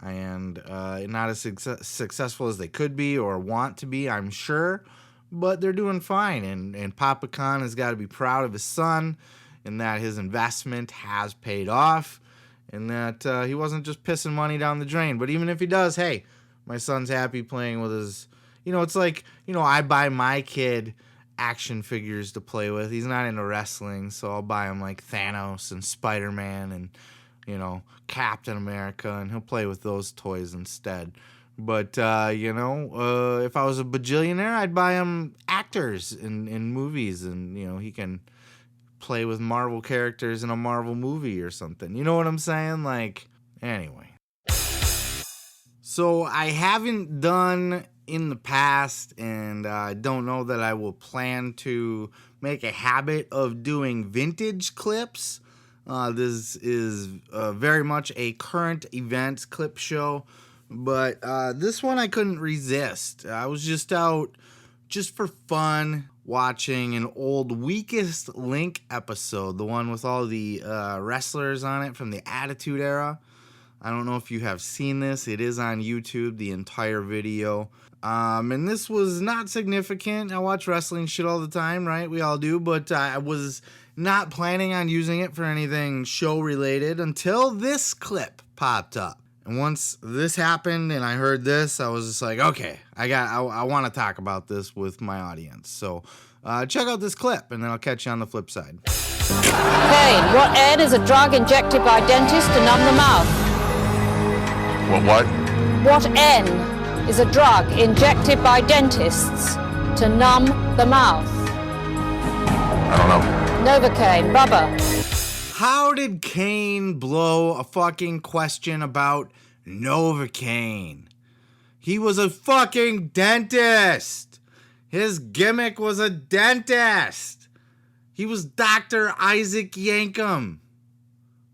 and not as successful as they could be or want to be, I'm sure. But they're doing fine, and Pappa Khan has got to be proud of his son, and that his investment has paid off, and that he wasn't just pissing money down the drain. But even if he does, hey, my son's happy playing with his... You know, it's like, you know, I buy my kid action figures to play with. He's not into wrestling, so I'll buy him like Thanos and Spider-Man and, you know, Captain America, and he'll play with those toys instead. But, you know, if I was a bajillionaire, I'd buy him actors in movies, and, you know, he can play with Marvel characters in a Marvel movie or something. You know what I'm saying? Like, anyway. So I haven't done in the past, and I don't know that I will plan to make a habit of doing vintage clips. This is very much a current events clip show, but this one I couldn't resist. I was just out just for fun watching an old Weakest Link episode, the one with all the wrestlers on it from the Attitude Era. I don't know if you have seen this. It is on YouTube, the entire video. And this was not significant. I watch wrestling shit all the time, right? We all do. But I was not planning on using it for anything show related until this clip popped up. And once this happened and I heard this, I was just like, okay, I want to talk about this with my audience. So check out this clip, and then I'll catch you on the flip side. Kane, what N is a drug injected by dentists to numb the mouth? What? What N is a drug injected by dentists to numb the mouth? I don't know. Novocaine, Bubba. How did Kane blow a fucking question about Novocaine? He was a fucking dentist. His gimmick was a dentist. He was Dr. Isaac Yankem.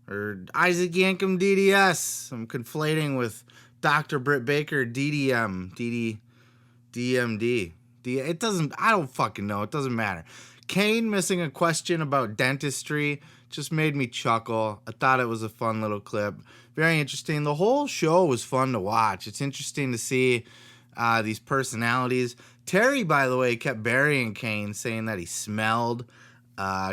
Or Isaac Yankem DDS. I'm conflating with Dr. Britt Baker DDM. DMD. It doesn't, I don't fucking know. It doesn't matter. Kane missing a question about dentistry just made me chuckle. I thought it was a fun little clip. Very interesting. The whole show was fun to watch. It's interesting to see these personalities. Terry, by the way, kept burying Kane, saying that he smelled.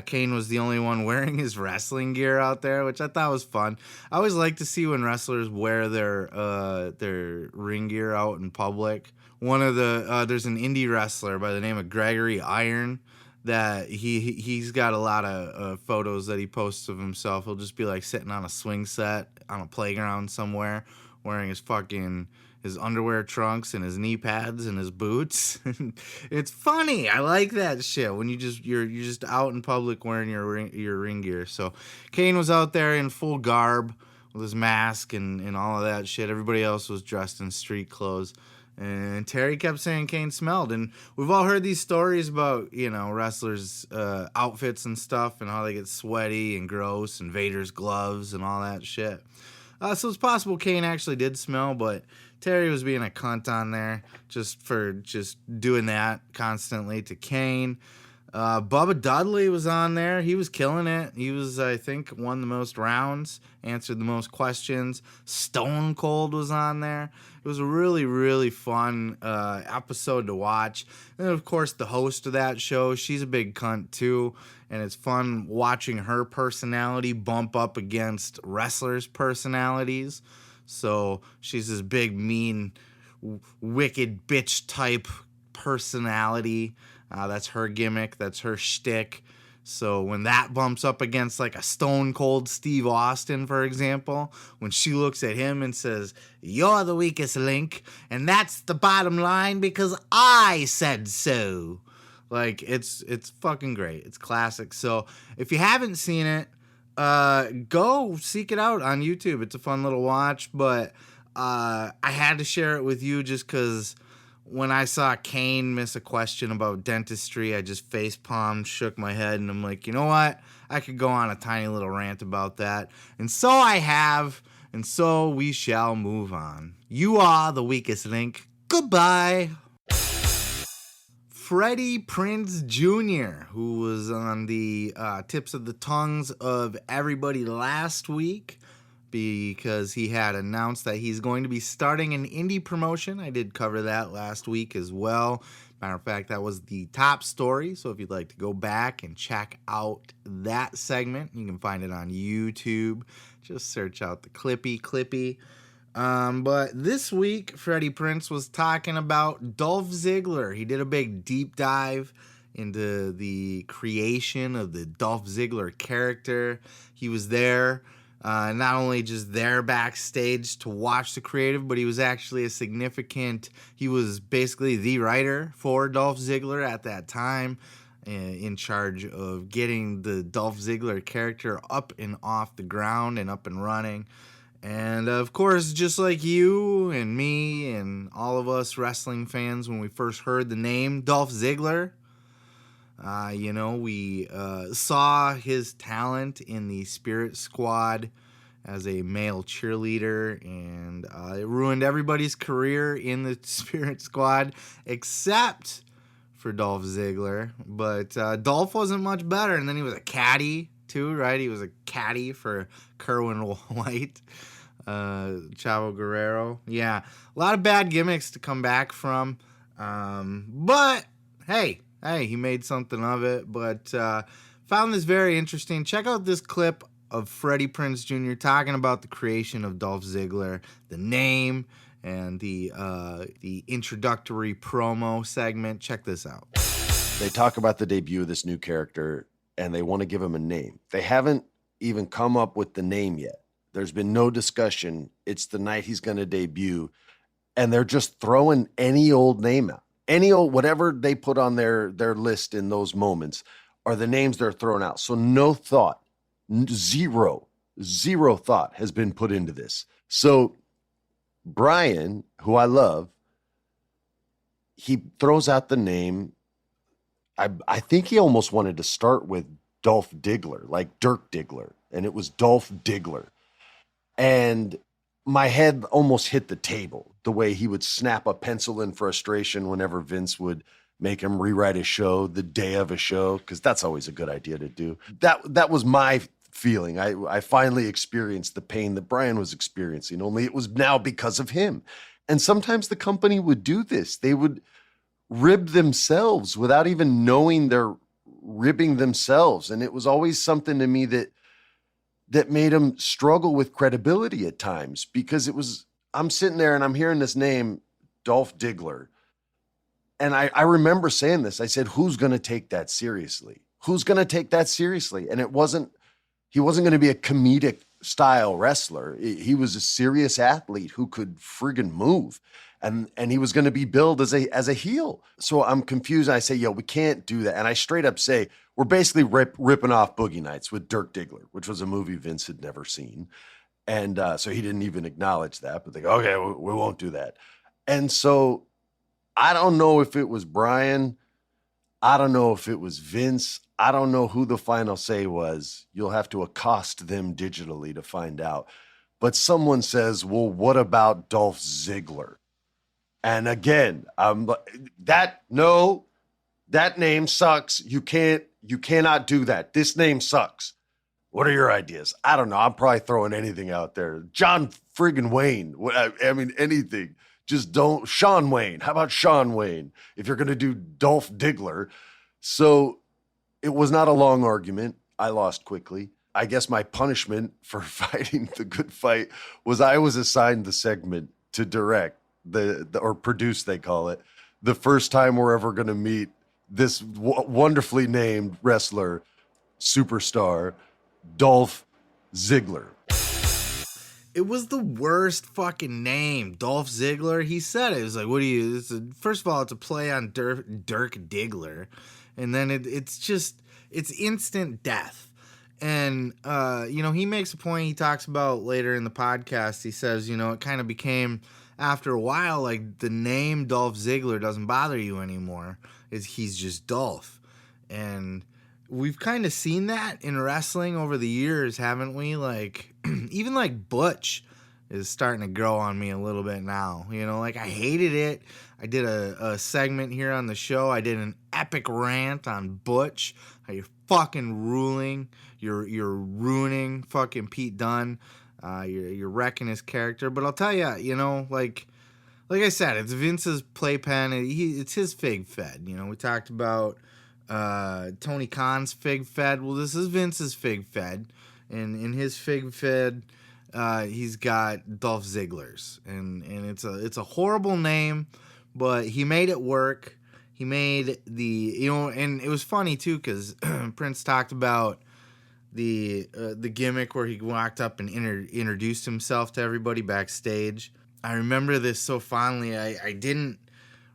Kane was the only one wearing his wrestling gear out there, which I thought was fun. I always like to see when wrestlers wear their ring gear out in public. One of the there's an indie wrestler by the name of Gregory Iron that he's got a lot of photos that he posts of himself. He'll just be like sitting on a swing set on a playground somewhere, wearing his underwear trunks and his knee pads and his boots. It's funny. I like that shit when you're just out in public wearing your ring gear. So Kane was out there in full garb with his mask and all of that shit. Everybody else was dressed in street clothes. And Terry kept saying Kane smelled. And we've all heard these stories about, wrestlers' outfits and stuff and how they get sweaty and gross and Vader's gloves and all that shit. So it's possible Kane actually did smell, but Terry was being a cunt on there just doing that constantly to Kane. Bubba Dudley was on there. He was killing it. He was, I think, won the most rounds, answered the most questions. Stone Cold was on there. It was a really, really fun episode to watch. And, of course, the host of that show, she's a big cunt, too. And it's fun watching her personality bump up against wrestlers' personalities. So she's this big, mean, wicked bitch type personality. That's her gimmick. That's her shtick. So when that bumps up against like a Stone Cold Steve Austin, for example, when she looks at him and says, "You're the weakest link, and that's the bottom line because I said so." Like, it's fucking great. It's classic. So if you haven't seen it, go seek it out on YouTube. It's a fun little watch, but I had to share it with you just because when I saw Kane miss a question about dentistry, I just face-palmed, shook my head, and I'm like, you know what? I could go on a tiny little rant about that. And so I have, and so we shall move on. You are the weakest link. Goodbye. Freddie Prinze Jr., who was on the tips of the tongues of everybody last week, because he had announced that he's going to be starting an indie promotion. I did cover that last week as well. Matter of fact, that was the top story. So if you'd like to go back and check out that segment, you can find it on YouTube. Just search out the Clippy. But this week, Freddie Prinze was talking about Dolph Ziggler. He did a big deep dive into the creation of the Dolph Ziggler character. He was there. Not only just there backstage to watch the creative, but he was actually he was basically the writer for Dolph Ziggler at that time, in charge of getting the Dolph Ziggler character up and off the ground and up and running. And of course, just like you and me and all of us wrestling fans, when we first heard the name Dolph Ziggler, we saw his talent in the Spirit Squad as a male cheerleader, and it ruined everybody's career in the Spirit Squad except for Dolph Ziggler. But Dolph wasn't much better, and then he was a caddy too, right? He was a caddy for Kerwin White, Chavo Guerrero. Yeah, a lot of bad gimmicks to come back from, but hey, he made something of it, but found this very interesting. Check out this clip of Freddie Prinze Jr. talking about the creation of Dolph Ziggler, the name, and the introductory promo segment. Check this out. They talk about the debut of this new character, and they want to give him a name. They haven't even come up with the name yet. There's been no discussion. It's the night he's going to debut, and they're just throwing any old name out. Any old, whatever they put on their list in those moments are the names they're throwing out. So no thought, zero thought has been put into this. So Brian, who I love, he throws out the name. I think he almost wanted to start with Dolph Diggler, like Dirk Diggler, and it was Dolph Diggler. And my head almost hit the table the way he would snap a pencil in frustration whenever Vince would make him rewrite a show the day of a show, because that's always a good idea to do. That was my feeling. I finally experienced the pain that Brian was experiencing, only it was now because of him. And sometimes the company would do this. They would rib themselves without even knowing they're ribbing themselves. And it was always something to me that made him struggle with credibility at times, because I'm sitting there and I'm hearing this name, Dolph Diggler, And I remember saying this. I said, who's going to take that seriously? Who's going to take that seriously? And he wasn't going to be a comedic style wrestler. He was a serious athlete who could friggin' move. And he was going to be billed as a heel. So I'm confused. I say, yo, we can't do that. And I straight up say, we're basically ripping off Boogie Nights with Dirk Diggler, which was a movie Vince had never seen. And so he didn't even acknowledge that, but they go, okay, we won't do that. And so I don't know if it was Brian. I don't know if it was Vince. I don't know who the final say was. You'll have to accost them digitally to find out. But someone says, well, what about Dolph Ziggler? And again, that name sucks. You cannot do that. This name sucks. What are your ideas? I don't know. I'm probably throwing anything out there. John friggin' Wayne. I mean, anything. Just don't. Sean Wayne. How about Sean Wayne? If you're going to do Dolph Diggler. So it was not a long argument. I lost quickly. I guess my punishment for fighting the good fight was I was assigned the segment to direct or produce, they call it, the first time we're ever going to meet this wonderfully named wrestler, superstar, Dolph Ziggler. It was the worst fucking name, Dolph Ziggler. He said it. It was like, what do you? First of all, it's a play on Dirk Diggler, and then it's instant death. And he makes a point. He talks about later in the podcast. He says, it kind of became after a while like the name Dolph Ziggler doesn't bother you anymore. He's just Dolph, and we've kind of seen that in wrestling over the years, haven't we? Like, even like Butch is starting to grow on me a little bit now. Like I hated it. I did a segment here on the show. I did an epic rant on Butch. How you're fucking ruling. You're ruining fucking Pete Dunne. You're wrecking his character. But I'll tell you, like I said, it's Vince's playpen. It's his fig fed. We talked about Tony Khan's fig fed. Well, this is Vince's fig fed, and in his fig fed, he's got Dolph Ziggler's, and it's a horrible name, but he made it work. He made and it was funny too because Prince talked about the gimmick where he walked up and introduced himself to everybody backstage. I remember this so fondly. I didn't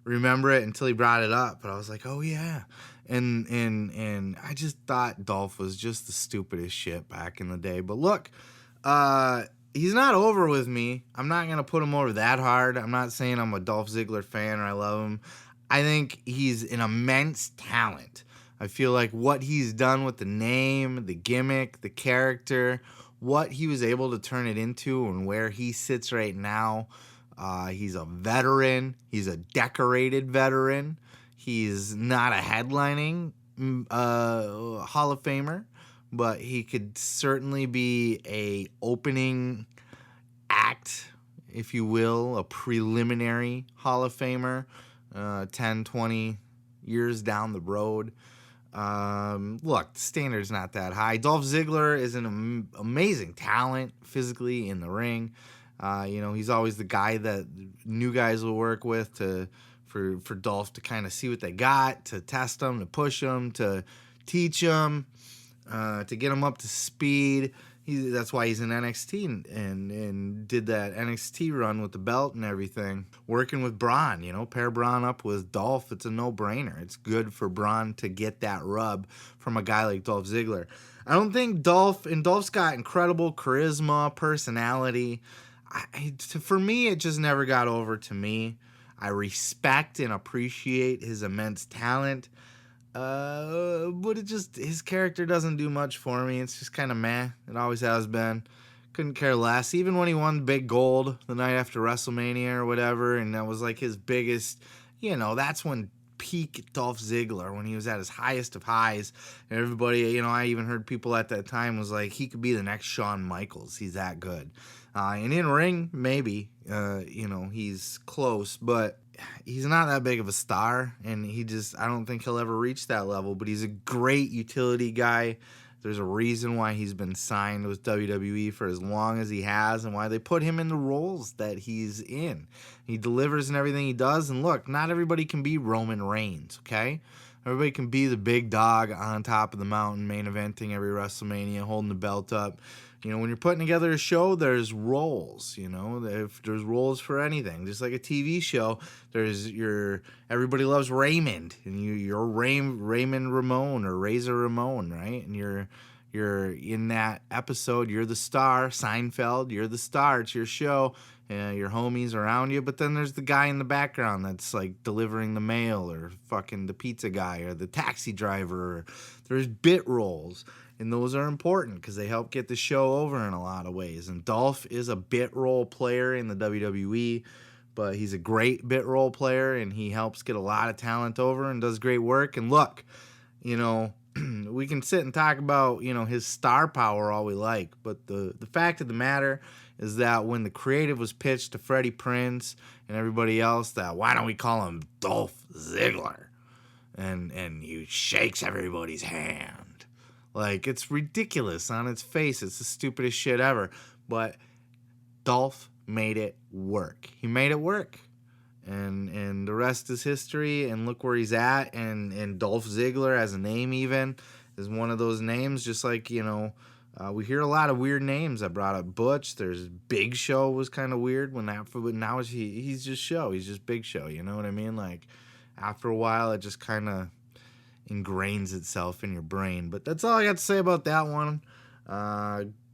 remember it until he brought it up, but I was like, oh yeah. And I just thought Dolph was just the stupidest shit back in the day. But look, he's not over with me. I'm not going to put him over that hard. I'm not saying I'm a Dolph Ziggler fan or I love him. I think he's an immense talent. I feel like what he's done with the name, the gimmick, the character, what he was able to turn it into and where he sits right now, he's a veteran. He's a decorated veteran. He's not a headlining Hall of Famer, but he could certainly be a opening act, if you will, a preliminary Hall of Famer 10, 20 years down the road. Look, the standard's not that high. Dolph Ziggler is an amazing talent physically in the ring. He's always the guy that new guys will work with for Dolph to kind of see what they got, to test them, to push them, to teach them, to get them up to speed. That's why he's in NXT and did that NXT run with the belt and everything. Working with Braun, pair Braun up with Dolph, it's a no-brainer. It's good for Braun to get that rub from a guy like Dolph Ziggler. I don't think Dolph's got incredible charisma, personality. For me, it just never got over to me. I respect and appreciate his immense talent. But his character doesn't do much for me. It's just kind of meh. It always has been. Couldn't care less. Even when he won big gold the night after WrestleMania or whatever, and that was like his biggest, that's when peak Dolph Ziggler, when he was at his highest of highs. And everybody, I even heard people at that time was like, he could be the next Shawn Michaels. He's that good. And in ring, maybe, he's close, but he's not that big of a star, and I don't think he'll ever reach that level, but he's a great utility guy. There's a reason why he's been signed with WWE for as long as he has and why they put him in the roles that he's in. He delivers in everything he does. And look, not everybody can be Roman Reigns, okay? Everybody can be the big dog on top of the mountain, main eventing every WrestleMania, holding the belt up. You know, when you're putting together a show, there's roles, you know, if there's roles for anything. Just like a TV show, there's everybody loves Raymond, and you're Raymond Ramon or Razor Ramon, right? And you're in that episode, you're the star. Seinfeld, you're the star, it's your show. Your homies around you, but then there's the guy in the background that's like delivering the mail, or fucking the pizza guy, or the taxi driver. There's bit roles, and those are important because they help get the show over in a lot of ways. And Dolph is a bit role player in the WWE, but he's a great bit role player, and he helps get a lot of talent over and does great work. And look, you know, we can sit and talk about, you know, his star power all we like, but the fact of the matter is that when the creative was pitched to Freddie Prinze and everybody else, that why don't we call him Dolph Ziggler? And he shakes everybody's hand. Like, it's ridiculous on its face. It's the stupidest shit ever. But Dolph made it work. He made it work. And the rest is history, and look where he's at. And Dolph Ziggler as a name even is one of those names, just like, you know, we hear a lot of weird names. I brought up Butch. There's Big Show was kind of weird when that, but now he's just Show. He's just Big Show. You know what I mean? Like, after a while, it just kind of ingrains itself in your brain. But that's all I got to say about that one.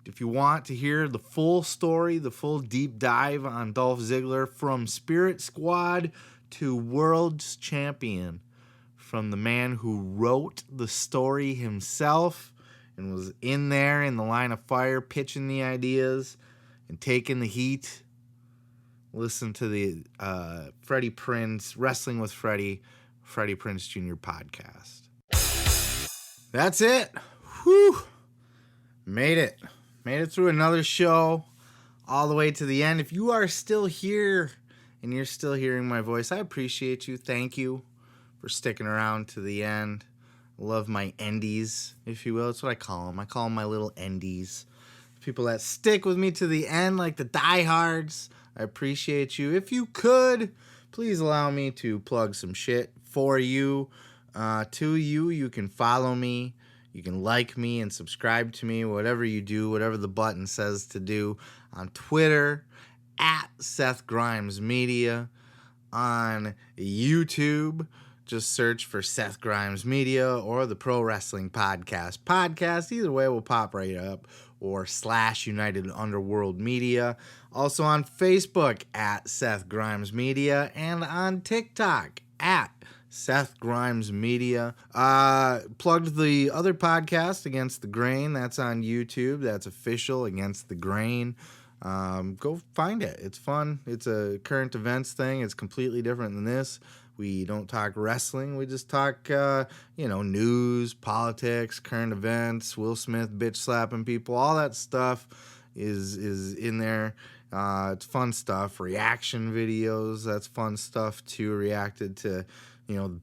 If you want to hear the full story, the full deep dive on Dolph Ziggler from Spirit Squad to World's Champion, from the man who wrote the story himself and was in there in the line of fire pitching the ideas and taking the heat, listen to the Freddie Prinze, Wrestling with Freddie Prinze Jr. podcast. That's it. Whew. Made it through another show all the way to the end. If you are still here and you're still hearing my voice, I appreciate you. Thank you for sticking around to the end. Love my endies, if you will. That's what I call them. I call them my little endies. People that stick with me to the end, like the diehards. I appreciate you. If you could, please allow me to plug some shit for you. To you, you can follow me. You can like me and subscribe to me, whatever you do, whatever the button says to do. On Twitter, at Seth Grimes Media. On YouTube, just search for Seth Grimes Media or the Pro Wrestling Podcast. Either way will pop right up. Or / United Underworld Media. Also on Facebook, at Seth Grimes Media. And on TikTok, at Seth Grimes Media. Plugged the other podcast, Against the Grain. That's on YouTube. That's official, Against the Grain. Go find it. It's fun. It's a current events thing. It's completely different than this. We don't talk wrestling. We just talk, news, politics, current events, Will Smith bitch slapping people. All that stuff is in there. It's fun stuff. Reaction videos. That's fun stuff too. Reacted to,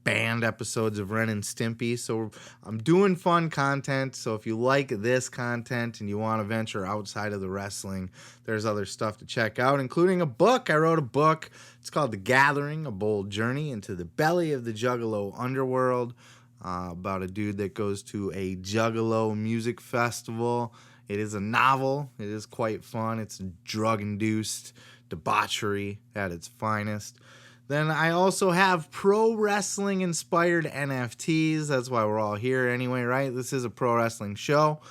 banned episodes of Ren and Stimpy. So I'm doing fun content. So if you like this content and you want to venture outside of the wrestling, there's other stuff to check out, including a book. I wrote a book. It's called The Gathering, A Bold Journey into the Belly of the Juggalo Underworld, about a dude that goes to a Juggalo music festival. It is a novel. It is quite fun. It's drug-induced debauchery at its finest. Then I also have pro wrestling inspired NFTs. That's why we're all here anyway, right? This is a pro wrestling show.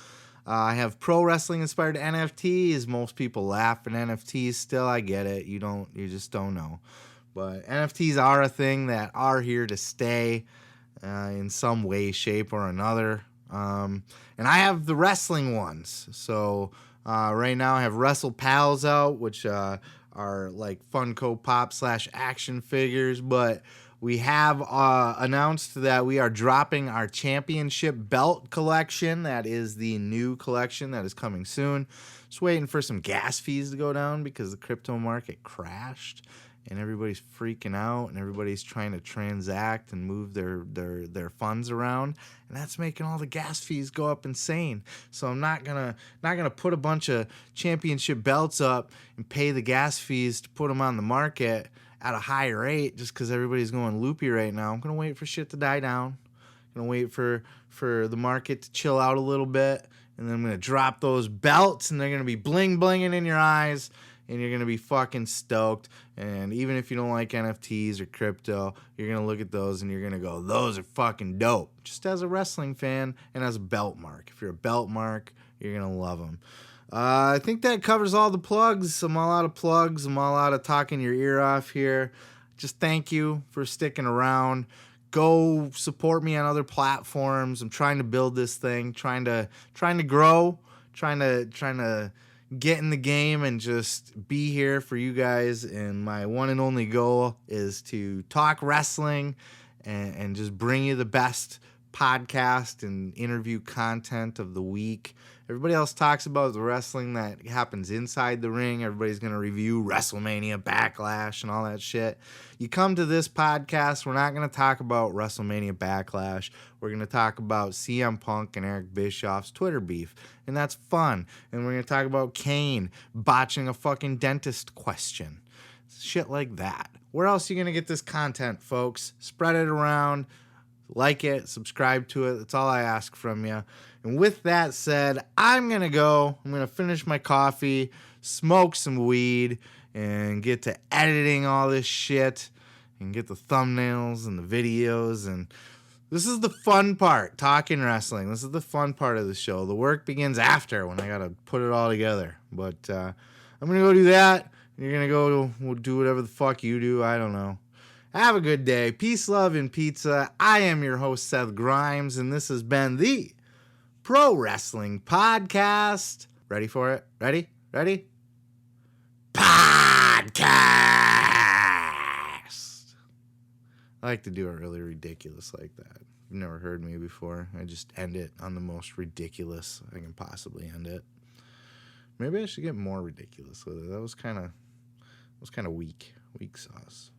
I have pro wrestling inspired NFTs. Most people laugh at NFTs still. I get it. You just don't know. But NFTs are a thing that are here to stay in some way, shape, or another. And I have the wrestling ones. So right now I have Wrestle Pals out, which are like Funko Pop / action figures, but we have announced that we are dropping our championship belt collection. That is the new collection that is coming soon. Just waiting for some gas fees to go down because the crypto market crashed and everybody's freaking out and everybody's trying to transact and move their funds around, and that's making all the gas fees go up insane. So I'm not gonna put a bunch of championship belts up and pay the gas fees to put them on the market at a higher rate just because everybody's going loopy right now. I'm gonna wait for shit to die down. I'm gonna wait for the market to chill out a little bit, and then I'm gonna drop those belts, and they're gonna be bling blinging in your eyes, and you're going to be fucking stoked. And even if you don't like NFTs or crypto, you're going to look at those and you're going to go, those are fucking dope. Just as a wrestling fan and as a belt mark. If you're a belt mark, you're going to love them. I think that covers all the plugs. I'm all out of plugs. I'm all out of talking your ear off here. Just thank you for sticking around. Go support me on other platforms. I'm trying to build this thing, trying to grow, trying to get in the game and just be here for you guys. And my one and only goal is to talk wrestling and just bring you the best podcast and interview content of the week. Everybody else talks about the wrestling that happens inside the ring. Everybody's going to review WrestleMania, Backlash, and all that shit. You come to this podcast, we're not going to talk about WrestleMania Backlash. We're going to talk about CM Punk and Eric Bischoff's Twitter beef, and that's fun. And we're going to talk about Kane botching a fucking dentist question. Shit like that. Where else are you going to get this content, folks? Spread it around. Like it, subscribe to it. That's all I ask from you. And with that said, I'm going to go. I'm going to finish my coffee, smoke some weed, and get to editing all this shit and get the thumbnails and the videos. And this is the fun part, talking wrestling. This is the fun part of the show. The work begins after when I got to put it all together. But I'm going to go do that. You're going to go do whatever the fuck you do. I don't know. Have a good day. Peace, love, and pizza. I am your host, Seth Grimes, and this has been the Pro Wrestling Podcast. Ready for it? Ready? Podcast. I like to do it really ridiculous like that. You've never heard me before. I just end it on the most ridiculous I can possibly end it. Maybe I should get more ridiculous with it. That was kind of weak sauce.